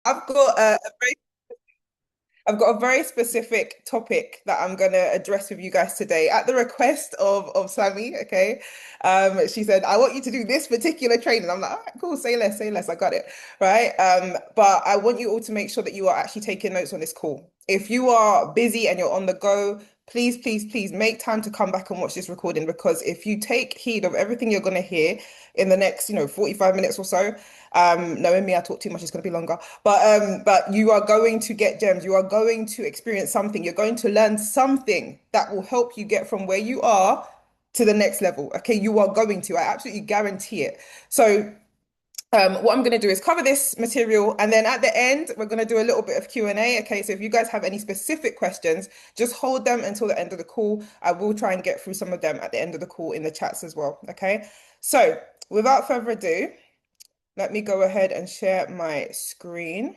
I've got I've got a very specific topic that I'm going to address with you guys today at the request of Sammy, okay? She said, I want you to do this particular training. I'm like, all right, cool, say less, I got it, right? But I want you all to make sure that you are actually taking notes on this call. If you are busy and you're on the go, please make time to come back and watch this recording because if you take heed of everything you're going to hear in the next, 45 minutes or so, knowing me, I talk too much, it's going to be longer. But you are going to get gems. You are going to experience something. You're going to learn something that will help you get from where you are to the next level. Okay, you are going to. I absolutely guarantee it. So, what I'm going to do is cover this material, and then at the end, we're going to do a little bit of Q&A. Okay, so if you guys have any specific questions, just hold them until the end of the call. I will try and get through some of them at the end of the call in the chats as well. Okay, so without further ado, let me go ahead and share my screen.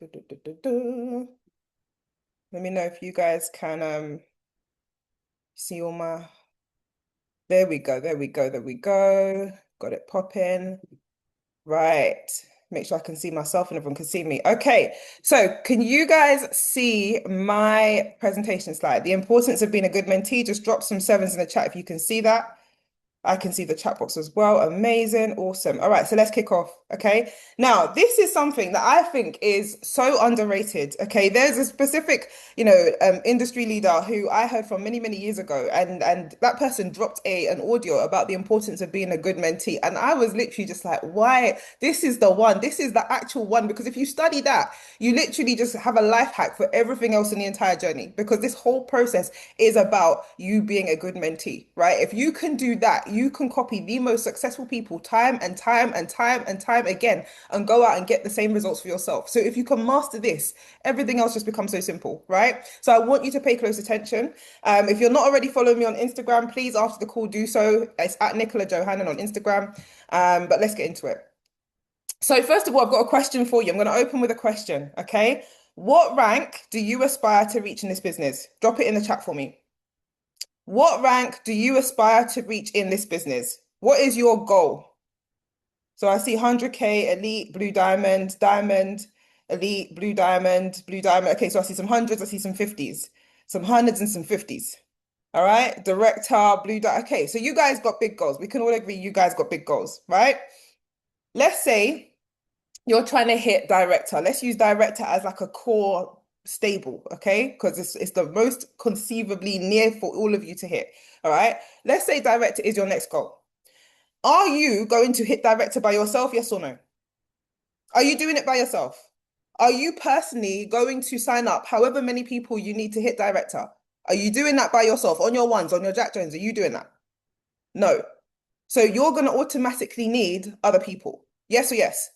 Let me know if you guys can see all my. There we go, there we go, there we go. Got it popping. Right. Make sure I can see myself and everyone can see me. Okay, so can you guys see my presentation slide? The importance of being a good mentee. Just drop some sevens in the chat if you can see that. I can see the chat box as well. Amazing. Awesome. All right, so let's kick off. Okay. Now, this is something that I think is so underrated. Okay. There's a specific, industry leader who I heard from many years ago, and that person dropped an audio about the importance of being a good mentee. And I was literally just like, why? This is the one. This is the actual one. Because if you study that, you literally just have a life hack for everything else in the entire journey. Because this whole process is about you being a good mentee, right? If you can do that, you can copy the most successful people time and time again and go out and get the same results for yourself. So if you can master this, everything else just becomes so simple, right? So I want you to pay close attention. If you're not already following me on Instagram, please after the call do so. It's at Nicola Johannan on Instagram. But let's get into it. So first of all, I've got a question for you. I'm going to open with a question, okay? What rank do you aspire to reach in this business? Drop it in the chat for me. What rank do you aspire to reach in this business? What is your goal? So I see 100K, elite, blue diamond, diamond, elite, blue diamond, blue diamond. Okay, so I see some hundreds, I see some 50s, some hundreds and some 50s. All right, director, blue diamond. Okay, so you guys got big goals. We can all agree you guys got big goals, right? Let's say you're trying to hit director. Let's use director as like a core stable, okay? Because it's the most conceivably near for all of you to hit. All right. Let's say director is your next goal. Are you going to hit director by yourself? Yes or no? Are you doing it by yourself? Are you personally going to sign up however many people you need to hit director? Are you doing that by yourself on your ones, on your Jack Jones? Are you doing that? No. So you're going to automatically need other people. Yes or yes?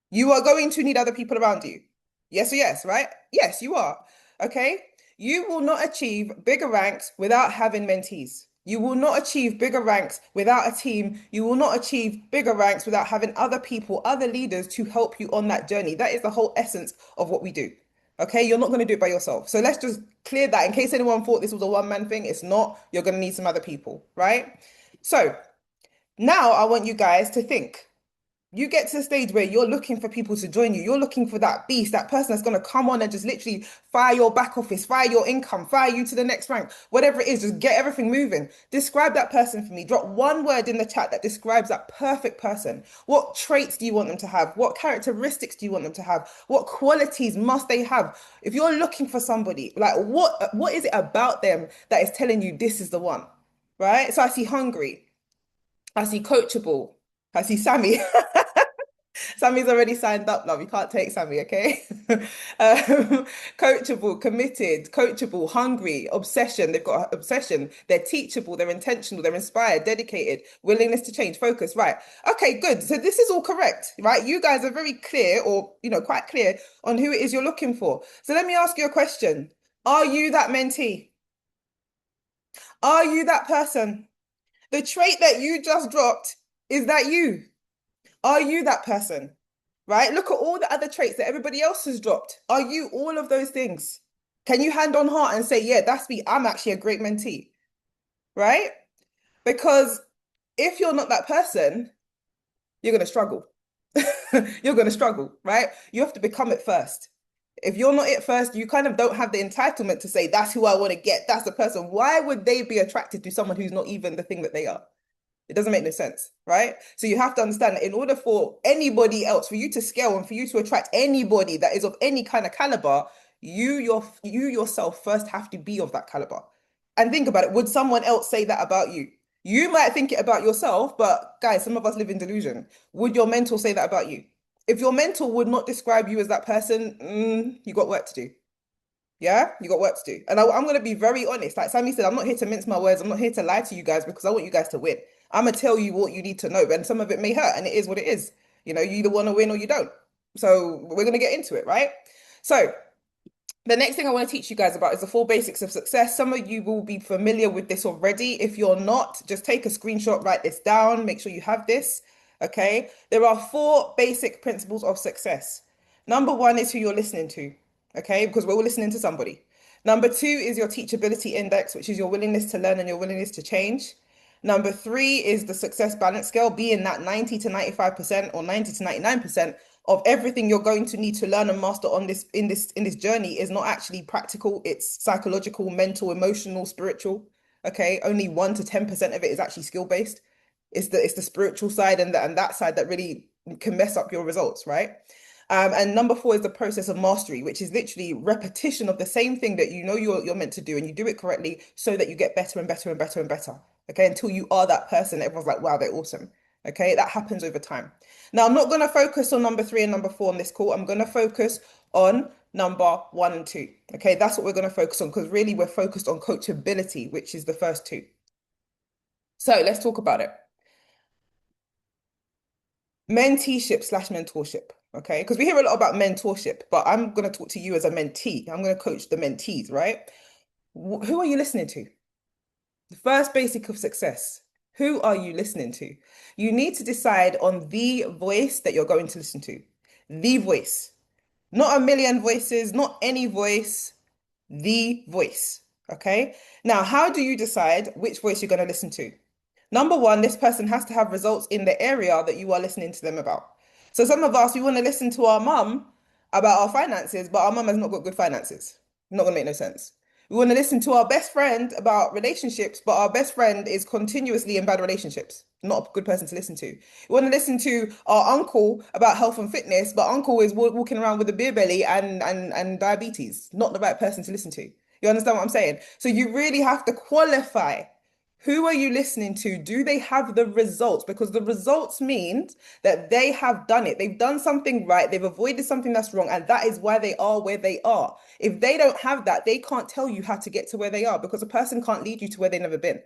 You are going to need other people around you. Yes or yes, right? Yes, you are. Okay. You will not achieve bigger ranks without having mentees. You will not achieve bigger ranks without a team. You will not achieve bigger ranks without having other people, other leaders to help you on that journey. That is the whole essence of what we do. Okay. You're not going to do it by yourself. So let's just clear that in case anyone thought this was a one-man thing. It's not. You're going to need some other people, right? So now I want you guys to think. You get to the stage where you're looking for people to join you. You're looking for that beast, that person that's going to come on and just literally fire your back office, fire your income, fire you to the next rank, whatever it is, just get everything moving. Describe that person for me. Drop one word in the chat that describes that perfect person. What traits do you want them to have? What characteristics do you want them to have? What qualities must they have? If you're looking for somebody, like what is it about them that is telling you this is the one? Right? So I see hungry. I see coachable. I see Sammy. Sammy's already signed up, love. You can't take Sammy, okay? Coachable, committed, coachable, hungry, obsession. They've got obsession. They're teachable, they're intentional, they're inspired, dedicated, willingness to change, focus. Right. Okay, good. So this is all correct, right? You guys are very clear or, quite clear on who it is you're looking for. So let me ask you a question. Are you that mentee? Are you that person? The trait that you just dropped, is that you? Are you that person? Right? Look at all the other traits that everybody else has dropped. Are you all of those things? Can you hand on heart and say, yeah, that's me. I'm actually a great mentee, right? Because if you're not that person, you're going to struggle. you're going to struggle, right? You have to become it first. If you're not it first, you kind of don't have the entitlement to say, that's who I want to get. That's the person. Why would they be attracted to someone who's not even the thing that they are? It doesn't make no sense, right? So you have to understand that in order for anybody else, for you to scale and for you to attract anybody that is of any kind of caliber, you yourself first have to be of that caliber. And think about it. Would someone else say that about you? You might think it about yourself, but guys, some of us live in delusion. Would your mentor say that about you? If your mentor would not describe you as that person, you got work to do. Yeah, you got work to do. And I'm going to be very honest. Like Sammy said, I'm not here to mince my words. I'm not here to lie to you guys because I want you guys to win. I'm going to tell you what you need to know. And some of it may hurt, and it is what it is. You either want to win or you don't. So we're going to get into it, right? So the next thing I want to teach you guys about is the four basics of success. Some of you will be familiar with this already. If you're not, just take a screenshot, write this down, make sure you have this. Okay. There are four basic principles of success. Number one is who you're listening to. Okay. Because we're all listening to somebody. Number two is your teachability index, which is your willingness to learn and your willingness to change. Number three is the success balance scale, being that 90 to 95% or 90 to 99% of everything you're going to need to learn and master on this journey is not actually practical. It's psychological, mental, emotional, spiritual. Okay. Only 1 to 10% of it is actually skill based. It's the spiritual side and that side that really can mess up your results, right? And number four is the process of mastery, which is literally repetition of the same thing that you know you're meant to do, and you do it correctly so that you get better and better and better and better. Okay, until you are that person, everyone's like, wow, they're awesome. Okay, that happens over time. Now, I'm not going to focus on number three and number four on this call. I'm going to focus on number one and two. Okay, that's what we're going to focus on because really we're focused on coachability, which is the first two. So let's talk about it. Menteeship slash mentorship. Okay, because we hear a lot about mentorship, but I'm going to talk to you as a mentee. I'm going to coach the mentees, right? Who are you listening to? The first basic of success. Who are you listening to? You need to decide on the voice that you're going to listen to. The voice. Not a million voices, not any voice, the voice. Okay. Now, how do you decide which voice you're going to listen to? Number one, this person has to have results in the area that you are listening to them about. So some of us, we want to listen to our mum about our finances, but our mum has not got good finances. Not going to make no sense. We want to listen to our best friend about relationships, but our best friend is continuously in bad relationships. Not a good person to listen to. We want to listen to our uncle about health and fitness, but uncle is walking around with a beer belly and diabetes. Not the right person to listen to. You understand what I'm saying? So you really have to qualify. Who are you listening to? Do they have the results? Because the results means that they have done it. They've done something right. They've avoided something that's wrong. And that is why they are where they are. If they don't have that, they can't tell you how to get to where they are because a person can't lead you to where they've never been.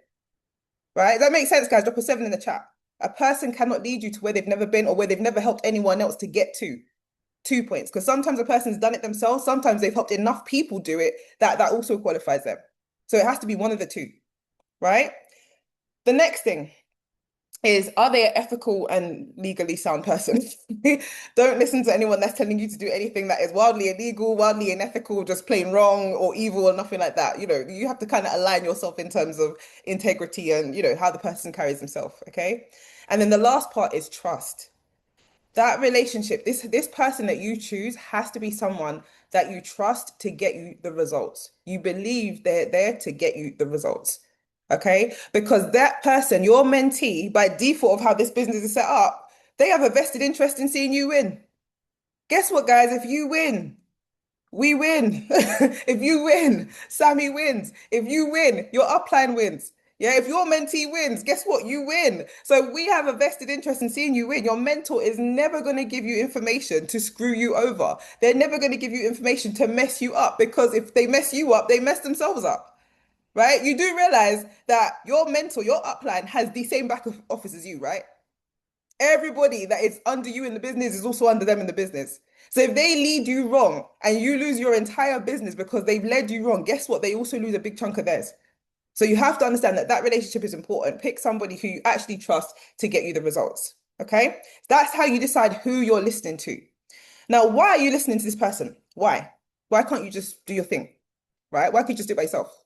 Right? That makes sense, guys. Drop a seven in the chat. A person cannot lead you to where they've never been or where they've never helped anyone else to get to. 2 points. Because sometimes a person's done it themselves. Sometimes they've helped enough people do it that also qualifies them. So it has to be one of the two. Right? The next thing is, are they an ethical and legally sound person? Don't listen to anyone that's telling you to do anything that is wildly illegal, wildly unethical, just plain wrong or evil or nothing like that. You have to kind of align yourself in terms of integrity and, how the person carries himself. Okay. And then the last part is trust. That relationship, this person that you choose has to be someone that you trust to get you the results. You believe they're there to get you the results. Okay? Because that person, your mentee, by default of how this business is set up, they have a vested interest in seeing you win. Guess what, guys? If you win, we win. If you win, Sammy wins. If you win, your upline wins. Yeah, if your mentee wins, guess what? You win. So we have a vested interest in seeing you win. Your mentor is never going to give you information to screw you over. They're never going to give you information to mess you up because if they mess you up, they mess themselves up. Right? You do realize that your mentor, your upline, has the same back of office as you, right? Everybody that is under you in the business is also under them in the business. So if they lead you wrong and you lose your entire business because they've led you wrong, guess what? They also lose a big chunk of theirs. So you have to understand that relationship is important. Pick somebody who you actually trust to get you the results. Okay? That's how you decide who you're listening to. Now, why are you listening to this person? Why? Why can't you just do your thing? Right? Why can't you just do it by yourself?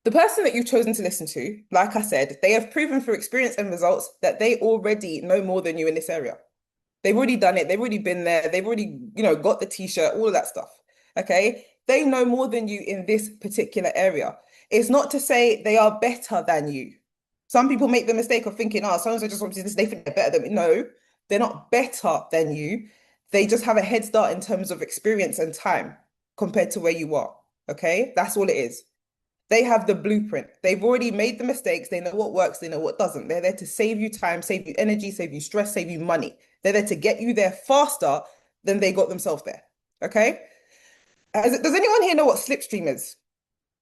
The person that you've chosen to listen to, like I said, they have proven through experience and results that they already know more than you in this area. They've already done it. They've already been there. They've already, got the t-shirt, all of that stuff. Okay. They know more than you in this particular area. It's not to say they are better than you. Some people make the mistake of thinking, oh, so-and-so just wants to do this, they think they're better than me. No, they're not better than you. They just have a head start in terms of experience and time compared to where you are. Okay. That's all it is. They have the blueprint. They've already made the mistakes. They know what works. They know what doesn't. They're there to save you time, save you energy, save you stress, save you money. They're there to get you there faster than they got themselves there. Okay? Does anyone here know what slipstream is?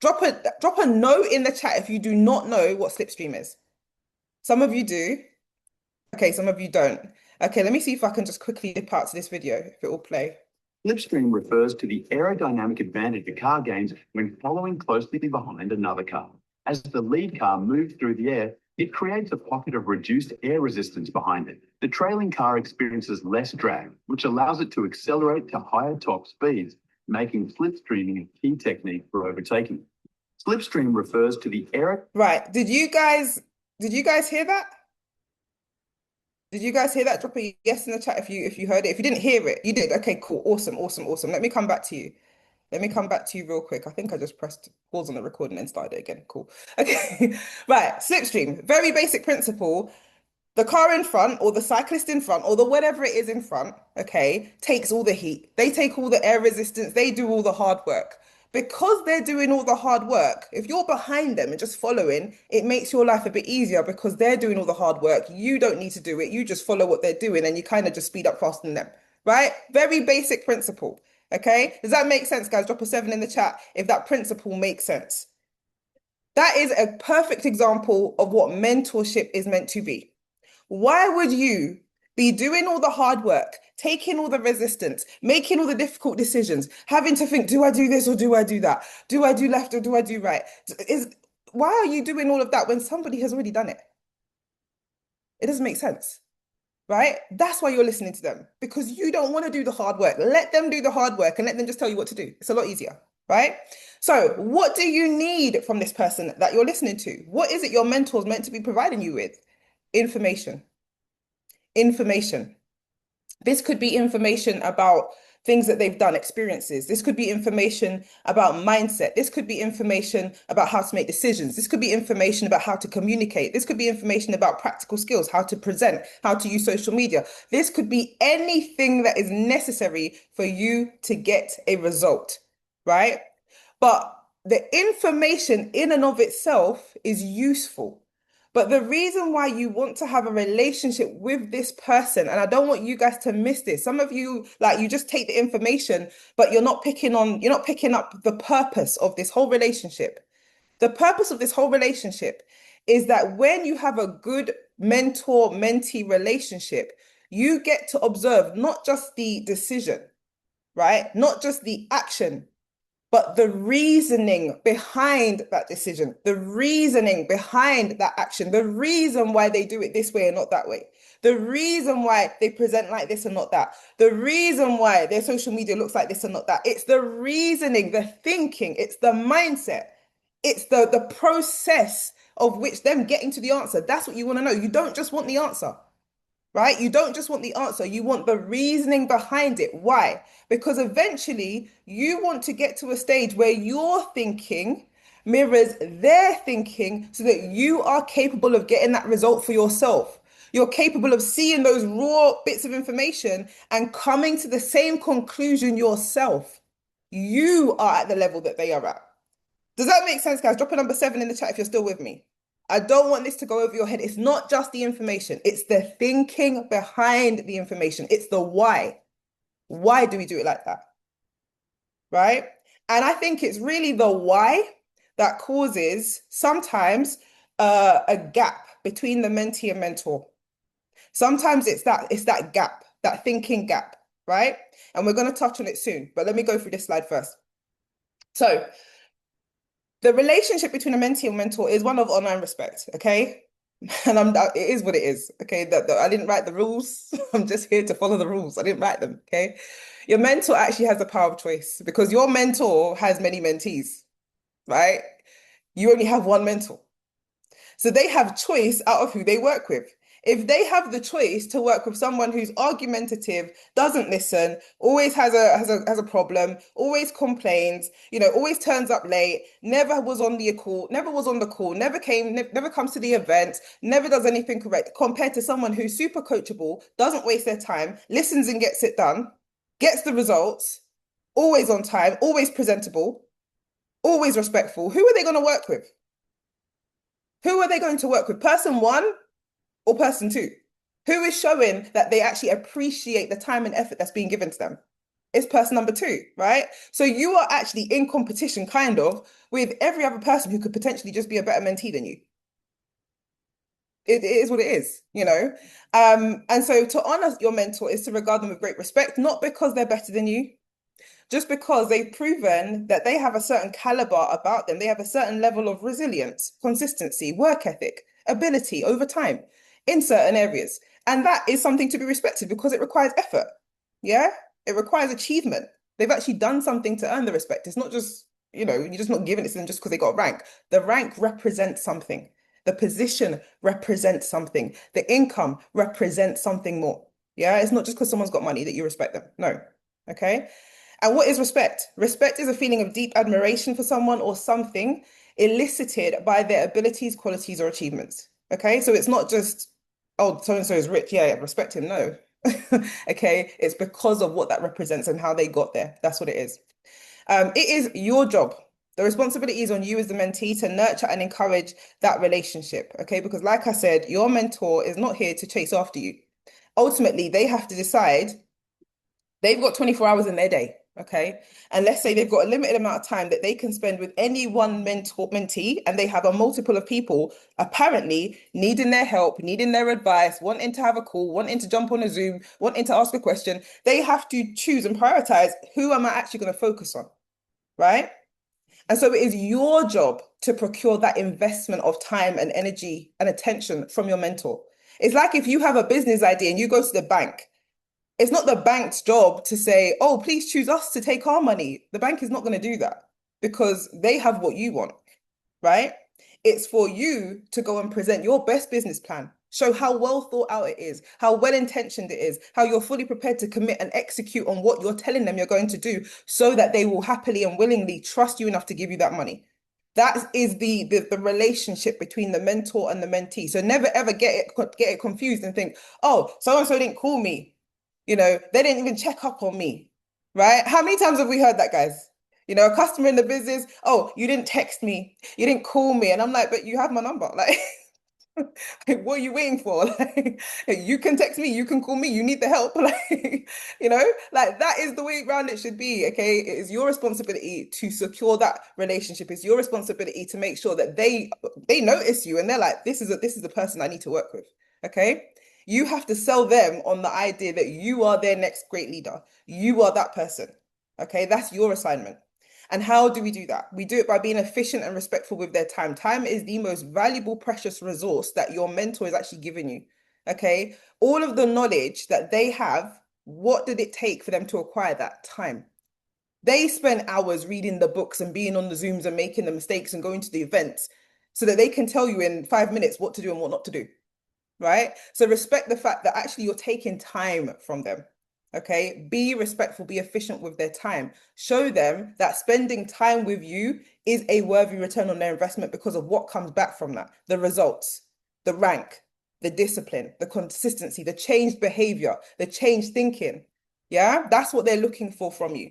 Drop a no in the chat if you do not know what slipstream is. Some of you do. Okay, some of you don't. Okay, let me see if I can just quickly dip out to this video, if it will play. Slipstream refers to the aerodynamic advantage a car gains when following closely behind another car. As the lead car moves through the air, it creates a pocket of reduced air resistance behind it. The trailing car experiences less drag, which allows it to accelerate to higher top speeds, making slipstreaming a key technique for overtaking. Slipstream refers to the air. Right. Did you guys hear that? Did you guys hear that? Drop a yes in the chat if you heard it. If you didn't hear it, you did. Okay, cool. Awesome, awesome, awesome. Let me come back to you. Let me come back to you real quick. I think I just pressed pause on the recording and started it again. Cool. Okay. Right. Slipstream. Very basic principle. The car in front or the cyclist in front or the whatever it is in front, okay, takes all the heat. They take all the air resistance. They do all the hard work. Because they're doing all the hard work, if you're behind them and just following, it makes your life a bit easier because they're doing all the hard work. You don't need to do it. You just follow what they're doing and you kind of just speed up faster than them, right? Very basic principle, okay? Does that make sense, guys? Drop a 7 in the chat if that principle makes sense. That is a perfect example of what mentorship is meant to be. Why would you be doing all the hard work, taking all the resistance, making all the difficult decisions, having to think, do I do this or do I do that? Do I do left or do I do right? Why are you doing all of that when somebody has already done it? It doesn't make sense, right? That's why you're listening to them, because you don't want to do the hard work. Let them do the hard work and let them just tell you what to do. It's a lot easier, right? So what do you need from this person that you're listening to? What is it your mentor's meant to be providing you with? Information. Information. This could be information about things that they've done, experiences. This could be information about mindset. This could be information about how to make decisions. This could be information about how to communicate. This could be information about practical skills, how to present, how to use social media. This could be anything that is necessary for you to get a result, right? But the information in and of itself is useful. But the reason why you want to have a relationship with this person, and I don't want you guys to miss this. Some of you, like, you just take the information, but you're not picking up the purpose of this whole relationship. The purpose of this whole relationship is that when you have a good mentor-mentee relationship, you get to observe not just the decision, right? Not just the action, but the reasoning behind that decision, the reasoning behind that action, the reason why they do it this way and not that way, the reason why they present like this and not that, the reason why their social media looks like this and not that. It's the reasoning, the thinking, it's the mindset, it's the process of which them getting to the answer. That's what you want to know. You don't just want the answer. Right? You don't just want the answer, you want the reasoning behind it. Why? Because eventually you want to get to a stage where your thinking mirrors their thinking so that you are capable of getting that result for yourself. You're capable of seeing those raw bits of information and coming to the same conclusion yourself. You are at the level that they are at. Does that make sense, guys? Drop a number 7 in the chat if you're still with me. I don't want this to go over your head. It's not just the information. It's the thinking behind the information. It's the why. Why do we do it like that? Right? And I think it's really the why that causes sometimes a gap between the mentee and mentor. Sometimes it's that gap, that thinking gap, right? And we're going to touch on it soon, but let me go through this slide first. So the relationship between a mentee and mentor is one of honor and respect, okay? And it is what it is, okay? I didn't write the rules. I'm just here to follow the rules. I didn't write them, okay? Your mentor actually has the power of choice because your mentor has many mentees, right? You only have one mentor. So they have choice out of who they work with. If they have the choice to work with someone who's argumentative, doesn't listen, always has a problem, always complains, always turns up late, never was on the call, never comes to the event, never does anything correct, compared to someone who's super coachable, doesn't waste their time, listens and gets it done, gets the results, always on time, always presentable, always respectful. Who are they going to work with? Who are they going to work with? Person one or person two? Who is showing that they actually appreciate the time and effort that's being given to them? It's person number two, right? So you are actually in competition, kind of, with every other person who could potentially just be a better mentee than you. It is what it is. And so to honor your mentor is to regard them with great respect, not because they're better than you, just because they've proven that they have a certain caliber about them. They have a certain level of resilience, consistency, work ethic, ability over time in certain areas. And that is something to be respected because it requires effort. Yeah. It requires achievement. They've actually done something to earn the respect. It's not just, you're just not giving it to them just because they got a rank. The rank represents something. The position represents something. The income represents something more. Yeah. It's not just because someone's got money that you respect them. No. Okay. And what is respect? Respect is a feeling of deep admiration for someone or something elicited by their abilities, qualities, or achievements. Okay, so it's not just, oh, so and so is rich. Yeah, respect him. No. Okay, it's because of what that represents and how they got there. That's what it is. It is your job. The responsibility is on you as the mentee to nurture and encourage that relationship. Okay, because like I said, your mentor is not here to chase after you. Ultimately, they have to decide. They've got 24 hours in their day, okay? And let's say they've got a limited amount of time that they can spend with any one mentee, and they have a multiple of people apparently needing their help, needing their advice, wanting to have a call, wanting to jump on a Zoom, wanting to ask a question. They have to choose and prioritize, who am I actually going to focus on, right? And so it is your job to procure that investment of time and energy and attention from your mentor. It's like if you have a business idea and you go to the bank, it's not the bank's job to say, oh, please choose us to take our money. The bank is not going to do that because they have what you want, right? It's for you to go and present your best business plan, show how well thought out it is, how well intentioned it is, how you're fully prepared to commit and execute on what you're telling them you're going to do so that they will happily and willingly trust you enough to give you that money. That is the relationship between the mentor and the mentee. So never ever get it confused and think, oh, so and so didn't call me. They didn't even check up on me, right? How many times have we heard that, guys? A customer in the business, oh, you didn't text me, you didn't call me. And I'm like, but you have my number. Like, like, what are you waiting for? Like, you can text me, you can call me, you need the help. Like that is the way around it should be. Okay. It is your responsibility to secure that relationship. It's your responsibility to make sure that they notice you and they're like, this is the person I need to work with. Okay. You have to sell them on the idea that you are their next great leader. You are that person. Okay. That's your assignment. And how do we do that? We do it by being efficient and respectful with their time. Time is the most valuable, precious resource that your mentor is actually giving you. Okay. All of the knowledge that they have, what did it take for them to acquire that time? They spent hours reading the books and being on the Zooms and making the mistakes and going to the events so that they can tell you in 5 minutes what to do and what not to do. Right? So respect the fact that actually you're taking time from them. Okay, be respectful, be efficient with their time. Show them that spending time with you is a worthy return on their investment because of what comes back from that, the results, the rank, the discipline, the consistency, the changed behavior, the changed thinking. Yeah, that's what they're looking for from you.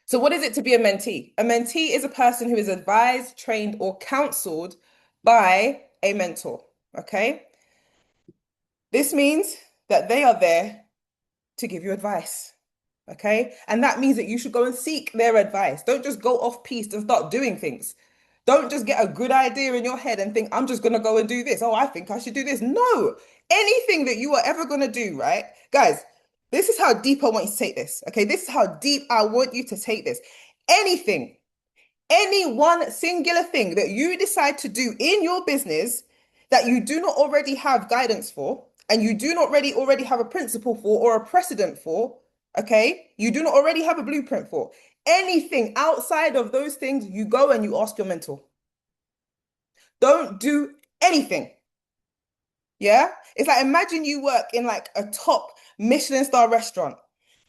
So, what is it to be a mentee? A mentee is a person who is advised, trained, or counseled by a mentor. Okay, this means that they are there to give you advice. Okay. And that means that you should go and seek their advice. Don't just go off piste and start doing things. Don't just get a good idea in your head and think, I'm just going to go and do this. Oh, I think I should do this. No, anything that you are ever going to do, right? Guys, this is how deep I want you to take this. Okay. This is how deep I want you to take this. Anything, any one singular thing that you decide to do in your business that you do not already have guidance for, and you do not already have a principle for or a precedent for, okay? You do not already have a blueprint for. Anything outside of those things, you go and you ask your mentor. Don't do anything. Yeah? It's like imagine you work in like a top Michelin star restaurant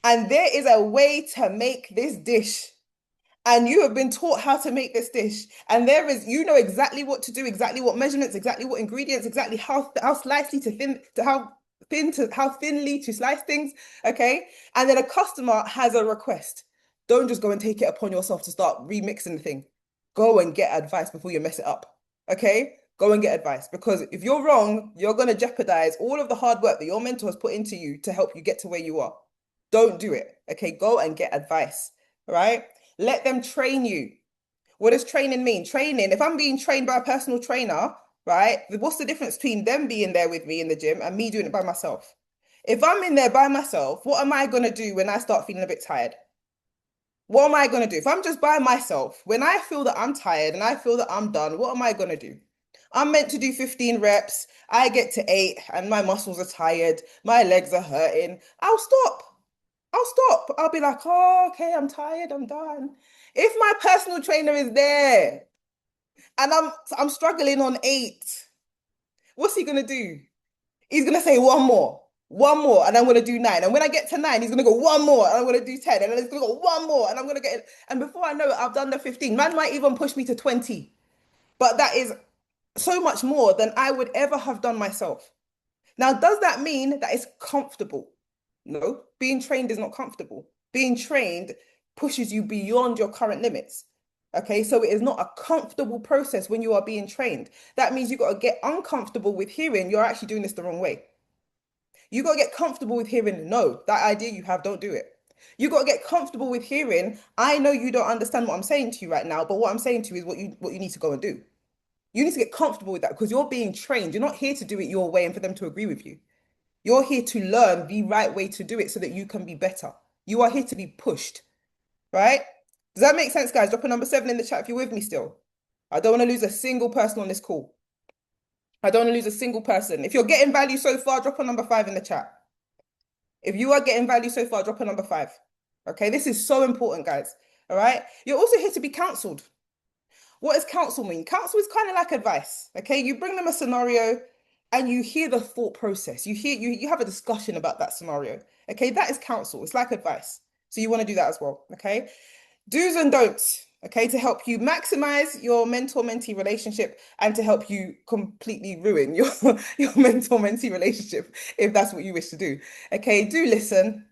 and there is a way to make this dish and you have been taught how to make this dish and there is you know exactly what to do, exactly what measurements, exactly what ingredients, exactly how slicely to thin to how thin to how thinly to slice things, okay? And then a customer has a request. Don't just go and take it upon yourself to start remixing the thing. Go and get advice before you mess it up. Okay? Go and get advice because if you're wrong, you're going to jeopardize all of the hard work that your mentor has put into you to help you get to where you are. Don't do it. Okay? Go and get advice. Right? Let them train you. What does training mean? Training, if I'm being trained by a personal trainer, right? What's the difference between them being there with me in the gym and me doing it by myself? If I'm in there by myself, what am I going to do when I start feeling a bit tired? What am I going to do? If I'm just by myself, when I feel that I'm tired and I feel that I'm done, what am I going to do? I'm meant to do 15 reps. I get to 8 and my muscles are tired. My legs are hurting. I'll stop. I'll stop. I'll be like, oh, okay, I'm tired. I'm done. If my personal trainer is there and I'm struggling on 8, what's he gonna do? He's gonna say one more, and I'm gonna do 9. And when I get to 9, he's gonna go one more, and I'm gonna do 10, and then he's gonna go one more, and I'm gonna get it. And before I know it, I've done the 15. Man might even push me to 20, but that is so much more than I would ever have done myself. Now, does that mean that it's comfortable? No, being trained is not comfortable. Being trained pushes you beyond your current limits. Okay, so it is not a comfortable process when you are being trained. That means you got to get uncomfortable with hearing you're actually doing this the wrong way. You got to get comfortable with hearing, no, that idea you have, don't do it. You got to get comfortable with hearing, I know you don't understand what I'm saying to you right now, but what I'm saying to you is what you need to go and do. You need to get comfortable with that because you're being trained. You're not here to do it your way and for them to agree with you. You're here to learn the right way to do it so that you can be better. You are here to be pushed, right? Does that make sense, guys? Drop a number 7 in the chat if you're with me still. I don't want to lose a single person on this call. I don't want to lose a single person. If you're getting value so far, drop a number 5 in the chat. If you are getting value so far, drop a number 5. Okay, this is so important, guys. All right. You're also here to be counseled. What does counsel mean? Counsel is kind of like advice. Okay, you bring them a scenario and you hear the thought process. You have a discussion about that scenario. Okay, that is counsel. It's like advice. So you want to do that as well. Okay, do's and don'ts. Okay, to help you maximize your mentor-mentee relationship and to help you completely ruin your mentor-mentee relationship if that's what you wish to do. Okay, do listen.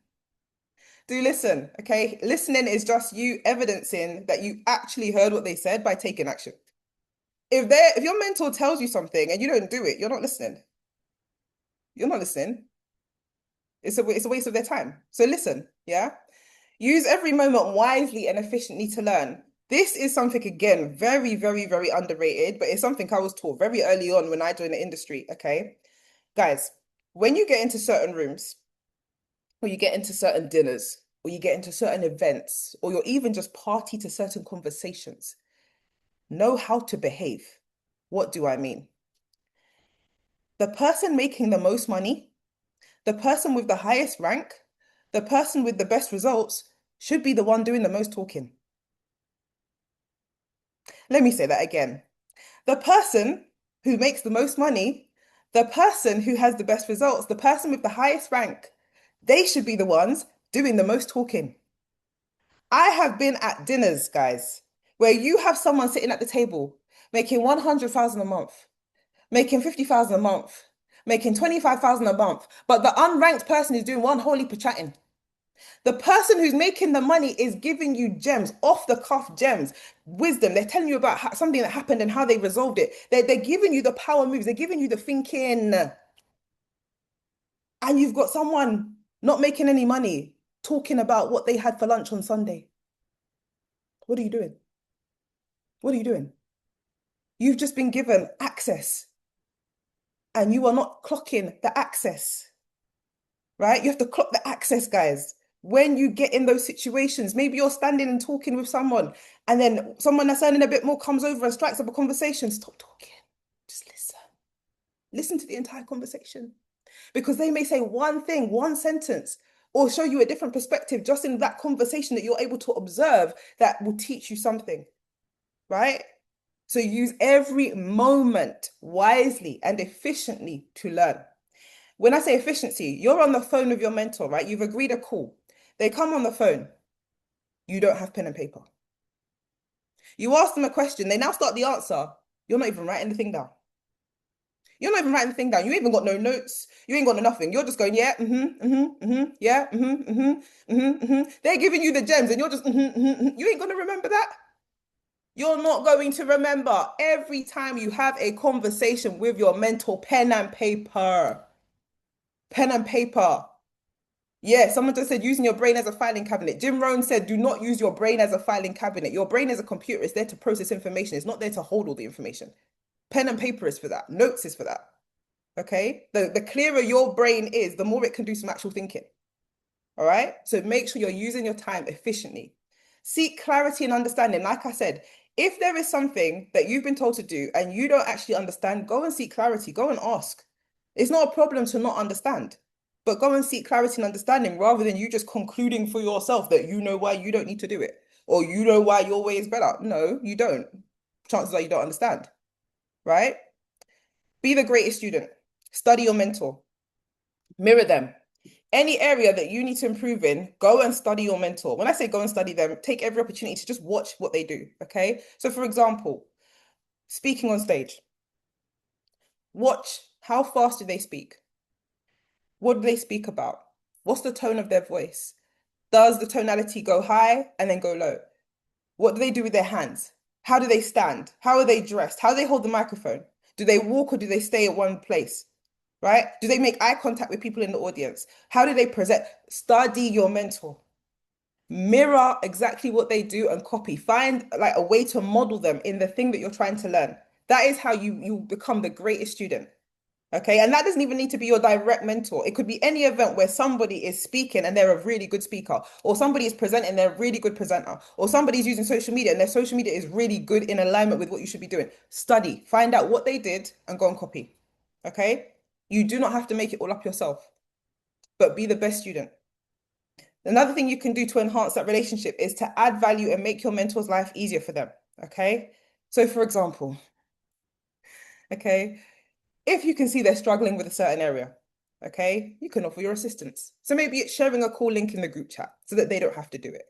Do listen. Okay, listening is just you evidencing that you actually heard what they said by taking action. If your mentor tells you something and you don't do it, you're not listening. You're not listening. It's a waste of their time. So listen, yeah? Use every moment wisely and efficiently to learn. This is something, again, very, very, very underrated, but it's something I was taught very early on when I joined the industry, okay? Guys, when you get into certain rooms, or you get into certain dinners, or you get into certain events, or you're even just party to certain conversations, know how to behave. What do I mean? The person making the most money, the person with the highest rank, the person with the best results should be the one doing the most talking. Let me say that again. The person who makes the most money, the person who has the best results, the person with the highest rank, they should be the ones doing the most talking. I have been at dinners, guys, where you have someone sitting at the table making 100,000 a month, making 50,000 a month, making 25,000 a month, but the unranked person is doing one whole heap of chatting. The person who's making the money is giving you gems, off the cuff gems, wisdom. They're telling you about something that happened and how they resolved it. They're giving you the power moves, they're giving you the thinking. And you've got someone not making any money talking about what they had for lunch on Sunday. What are you doing? What are you doing? You've just been given access and you are not clocking the access, right? You have to clock the access, guys. When you get in those situations, maybe you're standing and talking with someone, and then someone that's earning a bit more comes over and strikes up a conversation. Stop talking. Just listen. Listen to the entire conversation. Because they may say one thing, one sentence, or show you a different perspective just in that conversation that you're able to observe that will teach you something, right? So use every moment wisely and efficiently to learn. When I say efficiency, you're on the phone with your mentor, right? You've agreed a call. They come on the phone. You don't have pen and paper. You ask them a question. They now start the answer. You're not even writing the thing down. You're not even writing the thing down. You ain't even got no notes. You ain't got no nothing. You're just going, yeah, yeah, They're giving you the gems and you're just, You ain't going to remember that. You're not going to remember. Every time you have a conversation with your mentor, pen and paper. Pen and paper. Yeah, someone just said using your brain as a filing cabinet. Jim Rohn said, do not use your brain as a filing cabinet. Your brain is a computer. It's there to process information. It's not there to hold all the information. Pen and paper is for that. Notes is for that. Okay? The clearer your brain is, the more it can do some actual thinking. All right? So make sure you're using your time efficiently. Seek clarity and understanding. Like I said, if there is something that you've been told to do and you don't actually understand, go and seek clarity. Go and ask. It's not a problem to not understand, but go and seek clarity and understanding rather than you just concluding for yourself that you know why you don't need to do it or you know why your way is better. No, you don't. Chances are you don't understand, right? Be the greatest student. Study your mentor. Mirror them. Any area that you need to improve in, go and study your mentor. When I say go and study them, take every opportunity to just watch what they do. Okay. So, for example, speaking on stage, watch how fast do they speak? What do they speak about? What's the tone of their voice? Does the tonality go high and then go low? What do they do with their hands? How do they stand? How are they dressed? How do they hold the microphone? Do they walk or do they stay at one place? Right? Do they make eye contact with people in the audience? How do they present? Study your mentor. Mirror exactly what they do and copy. Find like a way to model them in the thing that you're trying to learn. That is how you become the greatest student. Okay. And that doesn't even need to be your direct mentor. It could be any event where somebody is speaking and they're a really good speaker, or somebody is presenting, they're a really good presenter, or somebody's using social media and their social media is really good in alignment with what you should be doing. Study, find out what they did and go and copy. Okay. You do not have to make it all up yourself, but be the best student. Another thing you can do to enhance that relationship is to add value and make your mentor's life easier for them. Okay. So, for example, okay, if you can see they're struggling with a certain area, okay, you can offer your assistance. So maybe it's sharing a call link in the group chat so that they don't have to do it.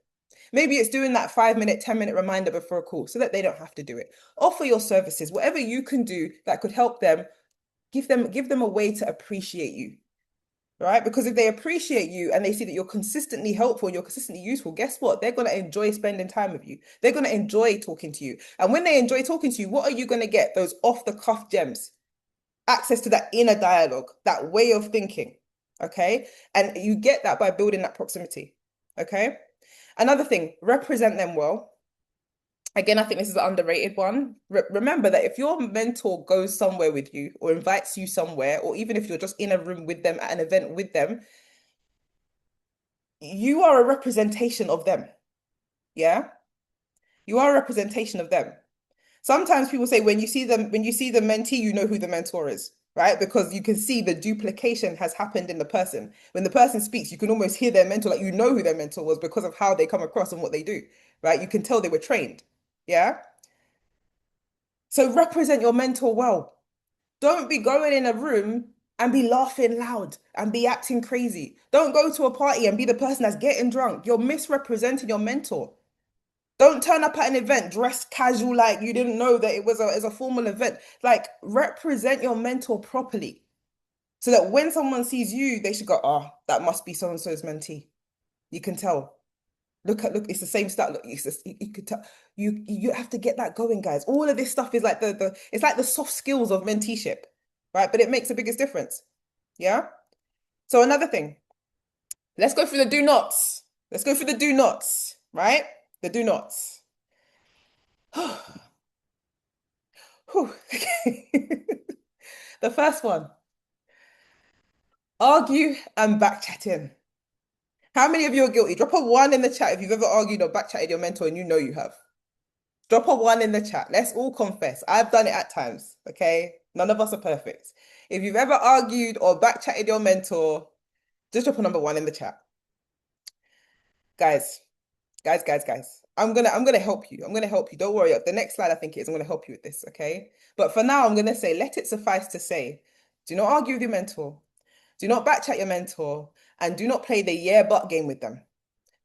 Maybe it's doing that 5 minute, 10-minute reminder before a call so that they don't have to do it. Offer your services, whatever you can do that could help them, give them a way to appreciate you. Right? Because if they appreciate you and they see that you're consistently helpful and you're consistently useful, guess what? They're going to enjoy spending time with you. They're going to enjoy talking to you. And when they enjoy talking to you, what are you going to get? Those off the cuff gems, access to that inner dialogue, that way of thinking. Okay. And you get that by building that proximity. Okay. Another thing, represent them well. Again, I think this is an underrated one. Remember that if your mentor goes somewhere with you or invites you somewhere, or even if you're just in a room with them at an event with them, you are a representation of them. Yeah. You are a representation of them. Sometimes people say when you see them, when you see the mentee, you know who the mentor is, right? Because you can see the duplication has happened in the person. When the person speaks, you can almost hear their mentor, like you know who their mentor was because of how they come across and what they do, right? You can tell they were trained. Yeah. So represent your mentor well. Don't be going in a room and be laughing loud and be acting crazy. Don't go to a party and be the person that's getting drunk. You're misrepresenting your mentor. Don't turn up at an event dressed casual like you didn't know that it was a formal event. Like represent your mentor properly so that when someone sees you, they should go, oh, that must be so and so's mentee. You can tell. Look, it's the same style. Look, it's just, you could tell. You have to get that going, guys. All of this stuff is like the it's like the soft skills of menteeship, right? But it makes the biggest difference. Yeah. So another thing, let's go through the do nots. Let's go through the do nots, right? The do nots. Whew. The first one, argue and backchatting. How many of you are guilty? Drop a one in the chat if you've ever argued or backchatted your mentor and you know you have. Drop a one in the chat. Let's all confess. I've done it at times, okay? None of us are perfect. If you've ever argued or backchatted your mentor, just drop a number one in the chat. Guys, guys. I'm gonna help you. I'm gonna help you. Don't worry. The next slide, I think it is. I'm gonna help you with this, okay? But for now, I'm gonna say, let it suffice to say, do not argue with your mentor, do not backchat your mentor, and do not play the yeah but game with them.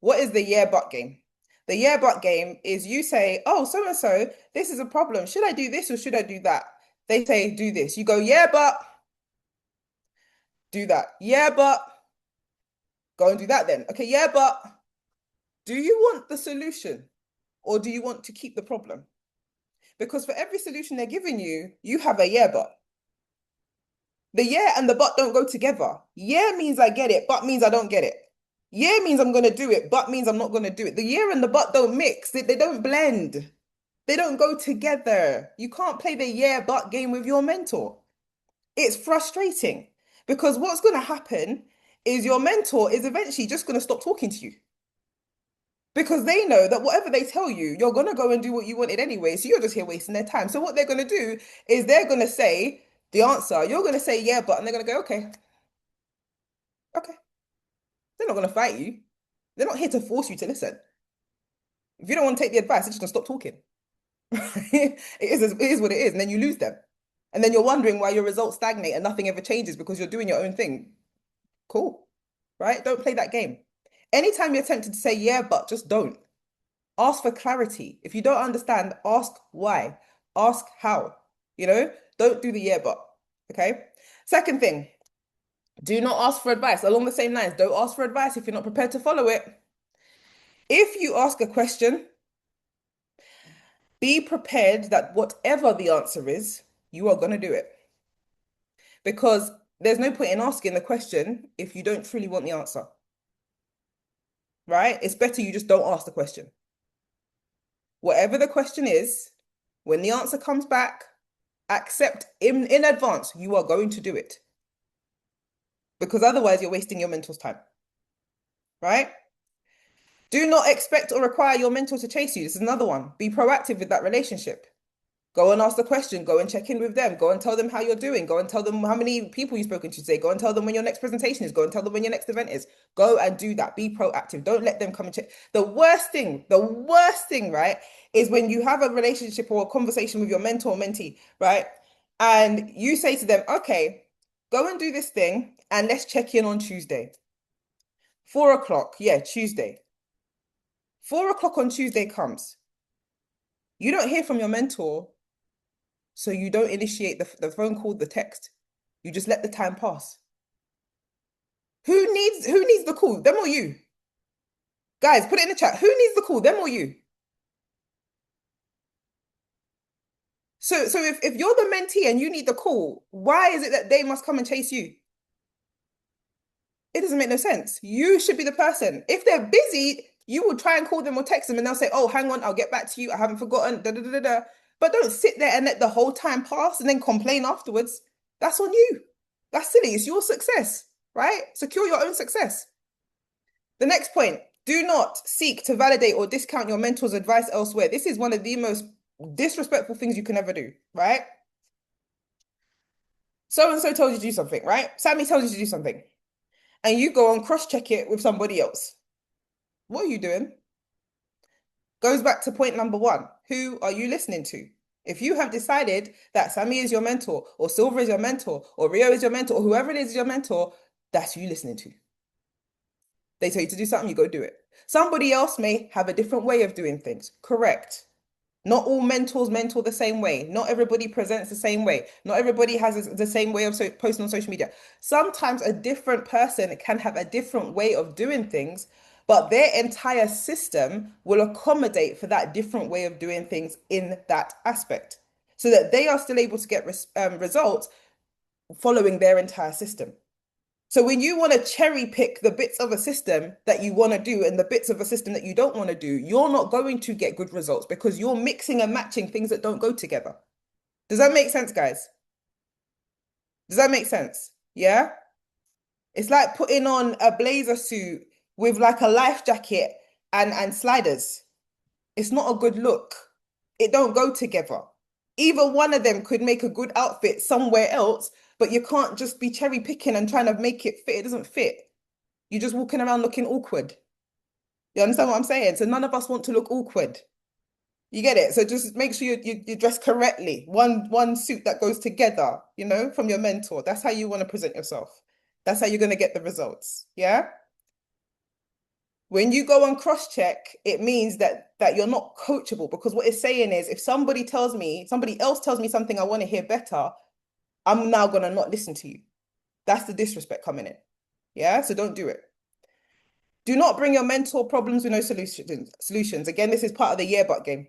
What is the yeah but game? The yeah but game is you say, oh, so and so, this is a problem. Should I do this or should I do that? They say, do this. You go, yeah, but do that. Yeah, but go and do that then. Okay, yeah, but do you want the solution or do you want to keep the problem? Because for every solution they're giving you, you have a yeah, but. The yeah and the but don't go together. Yeah means I get it, but means I don't get it. Yeah means I'm going to do it, but means I'm not going to do it. The yeah and the but don't mix. They don't blend. They don't go together. You can't play the yeah but game with your mentor. It's frustrating because what's going to happen is your mentor is eventually just going to stop talking to you because they know that whatever they tell you, you're going to go and do what you wanted anyway. So you're just here wasting their time. So what they're going to do is they're going to say the answer. You're going to say, yeah, but, and they're going to go, okay, okay. They're not going to fight you. They're not here to force you to listen. If you don't want to take the advice, they're just going to stop talking. It is what it is. And then you lose them. And then you're wondering why your results stagnate and nothing ever changes because you're doing your own thing. Cool. Right? Don't play that game. Anytime you're tempted to say, yeah, but just don't. Ask for clarity. If you don't understand, ask why. Ask how. Don't do the yeah, but. Okay. Second thing, do not ask for advice. Along the same lines, don't ask for advice if you're not prepared to follow it. If you ask a question, be prepared that whatever the answer is, you are going to do it. Because there's no point in asking the question if you don't truly want the answer. Right? It's better you just don't ask the question. Whatever the question is, when the answer comes back, accept in advance, you are going to do it. Because otherwise, you're wasting your mentor's time. Right? Do not expect or require your mentor to chase you. This is another one. Be proactive with that relationship. Go and ask the question. Go and check in with them. Go and tell them how you're doing. Go and tell them how many people you've spoken to today. Go and tell them when your next presentation is. Go and tell them when your next event is. Go and do that. Be proactive. Don't let them come and check. The worst thing, right, is when you have a relationship or a conversation with your mentor or mentee, right? And you say to them, okay, go and do this thing and let's check in on Tuesday. 4 o'clock. Yeah, Tuesday. 4 o'clock on Tuesday comes. You don't hear from your mentor. So you don't initiate the phone call, the text. You just let the time pass. Who needs the call? Them or you? Guys, put it in the chat. Who needs the call? Them or you? So if you're the mentee and you need the call, why is it that they must come and chase you? It doesn't make no sense. You should be the person. If they're busy, you will try and call them or text them and they'll say, oh, hang on, I'll get back to you. I haven't forgotten. Da, da, da, da, da. But don't sit there and let the whole time pass and then complain afterwards. That's on you. That's silly. It's your success, right? Secure your own success. The next point, do not seek to validate or discount your mentor's advice elsewhere. This is one of the most disrespectful things you can ever do, right? So-and-so told you to do something, right? Sammy tells you to do something. And you go and cross-check it with somebody else. What are you doing? Goes back to point number one. Who are you listening to? If you have decided that Sammy is your mentor, or Silver is your mentor, or Rio is your mentor, or whoever it is your mentor, that's who you listening to. They tell you to do something, you go do it. Somebody else may have a different way of doing things. Correct. Not all mentors mentor the same way. Not everybody presents the same way. Not everybody has the same way of posting on social media. Sometimes a different person can have a different way of doing things, but their entire system will accommodate for that different way of doing things in that aspect so that they are still able to get results following their entire system. So when you want to cherry pick the bits of a system that you want to do and the bits of a system that you don't want to do, you're not going to get good results because you're mixing and matching things that don't go together. Does that make sense, guys? Does that make sense? Yeah? It's like putting on a blazer suit with like a life jacket and sliders. It's not a good look. It don't go together. Either one of them could make a good outfit somewhere else, but you can't just be cherry picking and trying to make it fit. It doesn't fit. You're just walking around looking awkward. You understand what I'm saying? So none of us want to look awkward. You get it? So just make sure you dress correctly. One suit that goes together, from your mentor. That's how you want to present yourself. That's how you're going to get the results. Yeah? When you go and cross-check, it means that you're not coachable, because what it's saying is if somebody else tells me something I want to hear better, I'm now gonna not listen to you. That's the disrespect coming in. Yeah, so don't do it. Do not bring your mentor problems with no solutions. Again, this is part of the yeah but game.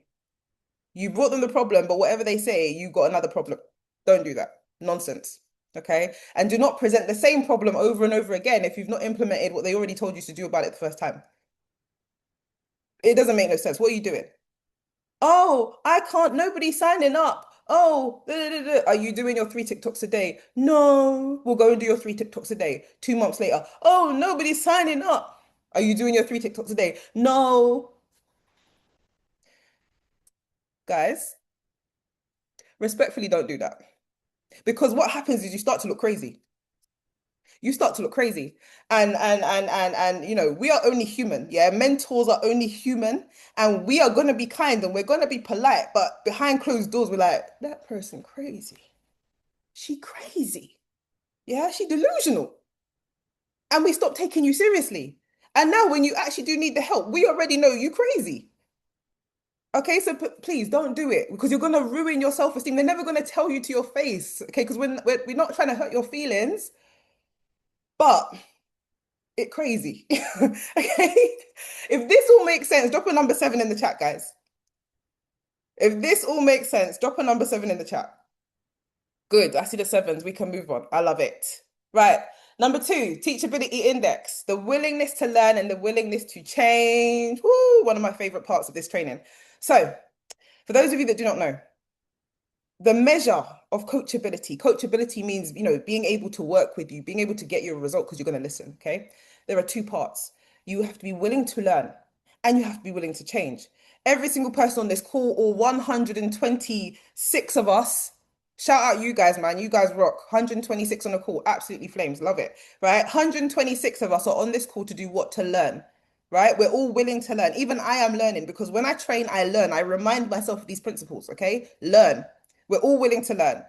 You brought them the problem, but whatever they say, you got another problem. Don't do that. Nonsense. Okay. And do not present the same problem over and over again if you've not implemented what they already told you to do about it the first time. It doesn't make no sense. What are you doing? Oh, I can't, nobody's signing up. Oh, da, da, da, da. Are you doing your 3 TikToks a day? No. We'll go and do your 3 TikToks a day. 2 months later. Oh, nobody's signing up. Are you doing your 3 TikToks a day? No. Guys, respectfully, don't do that. Because what happens is you start to look crazy. You start to look crazy. And we are only human. Yeah. Mentors are only human. And we are gonna be kind and we're gonna be polite, but behind closed doors, we're like, that person crazy. She crazy. Yeah, she delusional. And we stop taking you seriously. And now when you actually do need the help, we already know you crazy. Okay, so please don't do it because you're gonna ruin your self-esteem. They're never gonna tell you to your face, okay? Because we're not trying to hurt your feelings, but it crazy. Okay. If this all makes sense, drop a number 7 in the chat, guys. If this all makes sense, drop a number 7 in the chat. Good. I see the sevens. We can move on. I love it. Right. Number 2, teachability index, the willingness to learn and the willingness to change. Woo, one of my favorite parts of this training. So, for those of you that do not know, the measure of coachability means, being able to work with you, being able to get you a result because you're going to listen. Okay. There are 2 parts. You have to be willing to learn and you have to be willing to change. Every single person on this call, or 126 of us, shout out you guys, man. You guys rock. 126 on the call. Absolutely flames. Love it. Right. 126 of us are on this call to do what? To learn. Right. We're all willing to learn. Even I am learning because when I train, I learn. I remind myself of these principles. Okay. Learn. We're all willing to learn.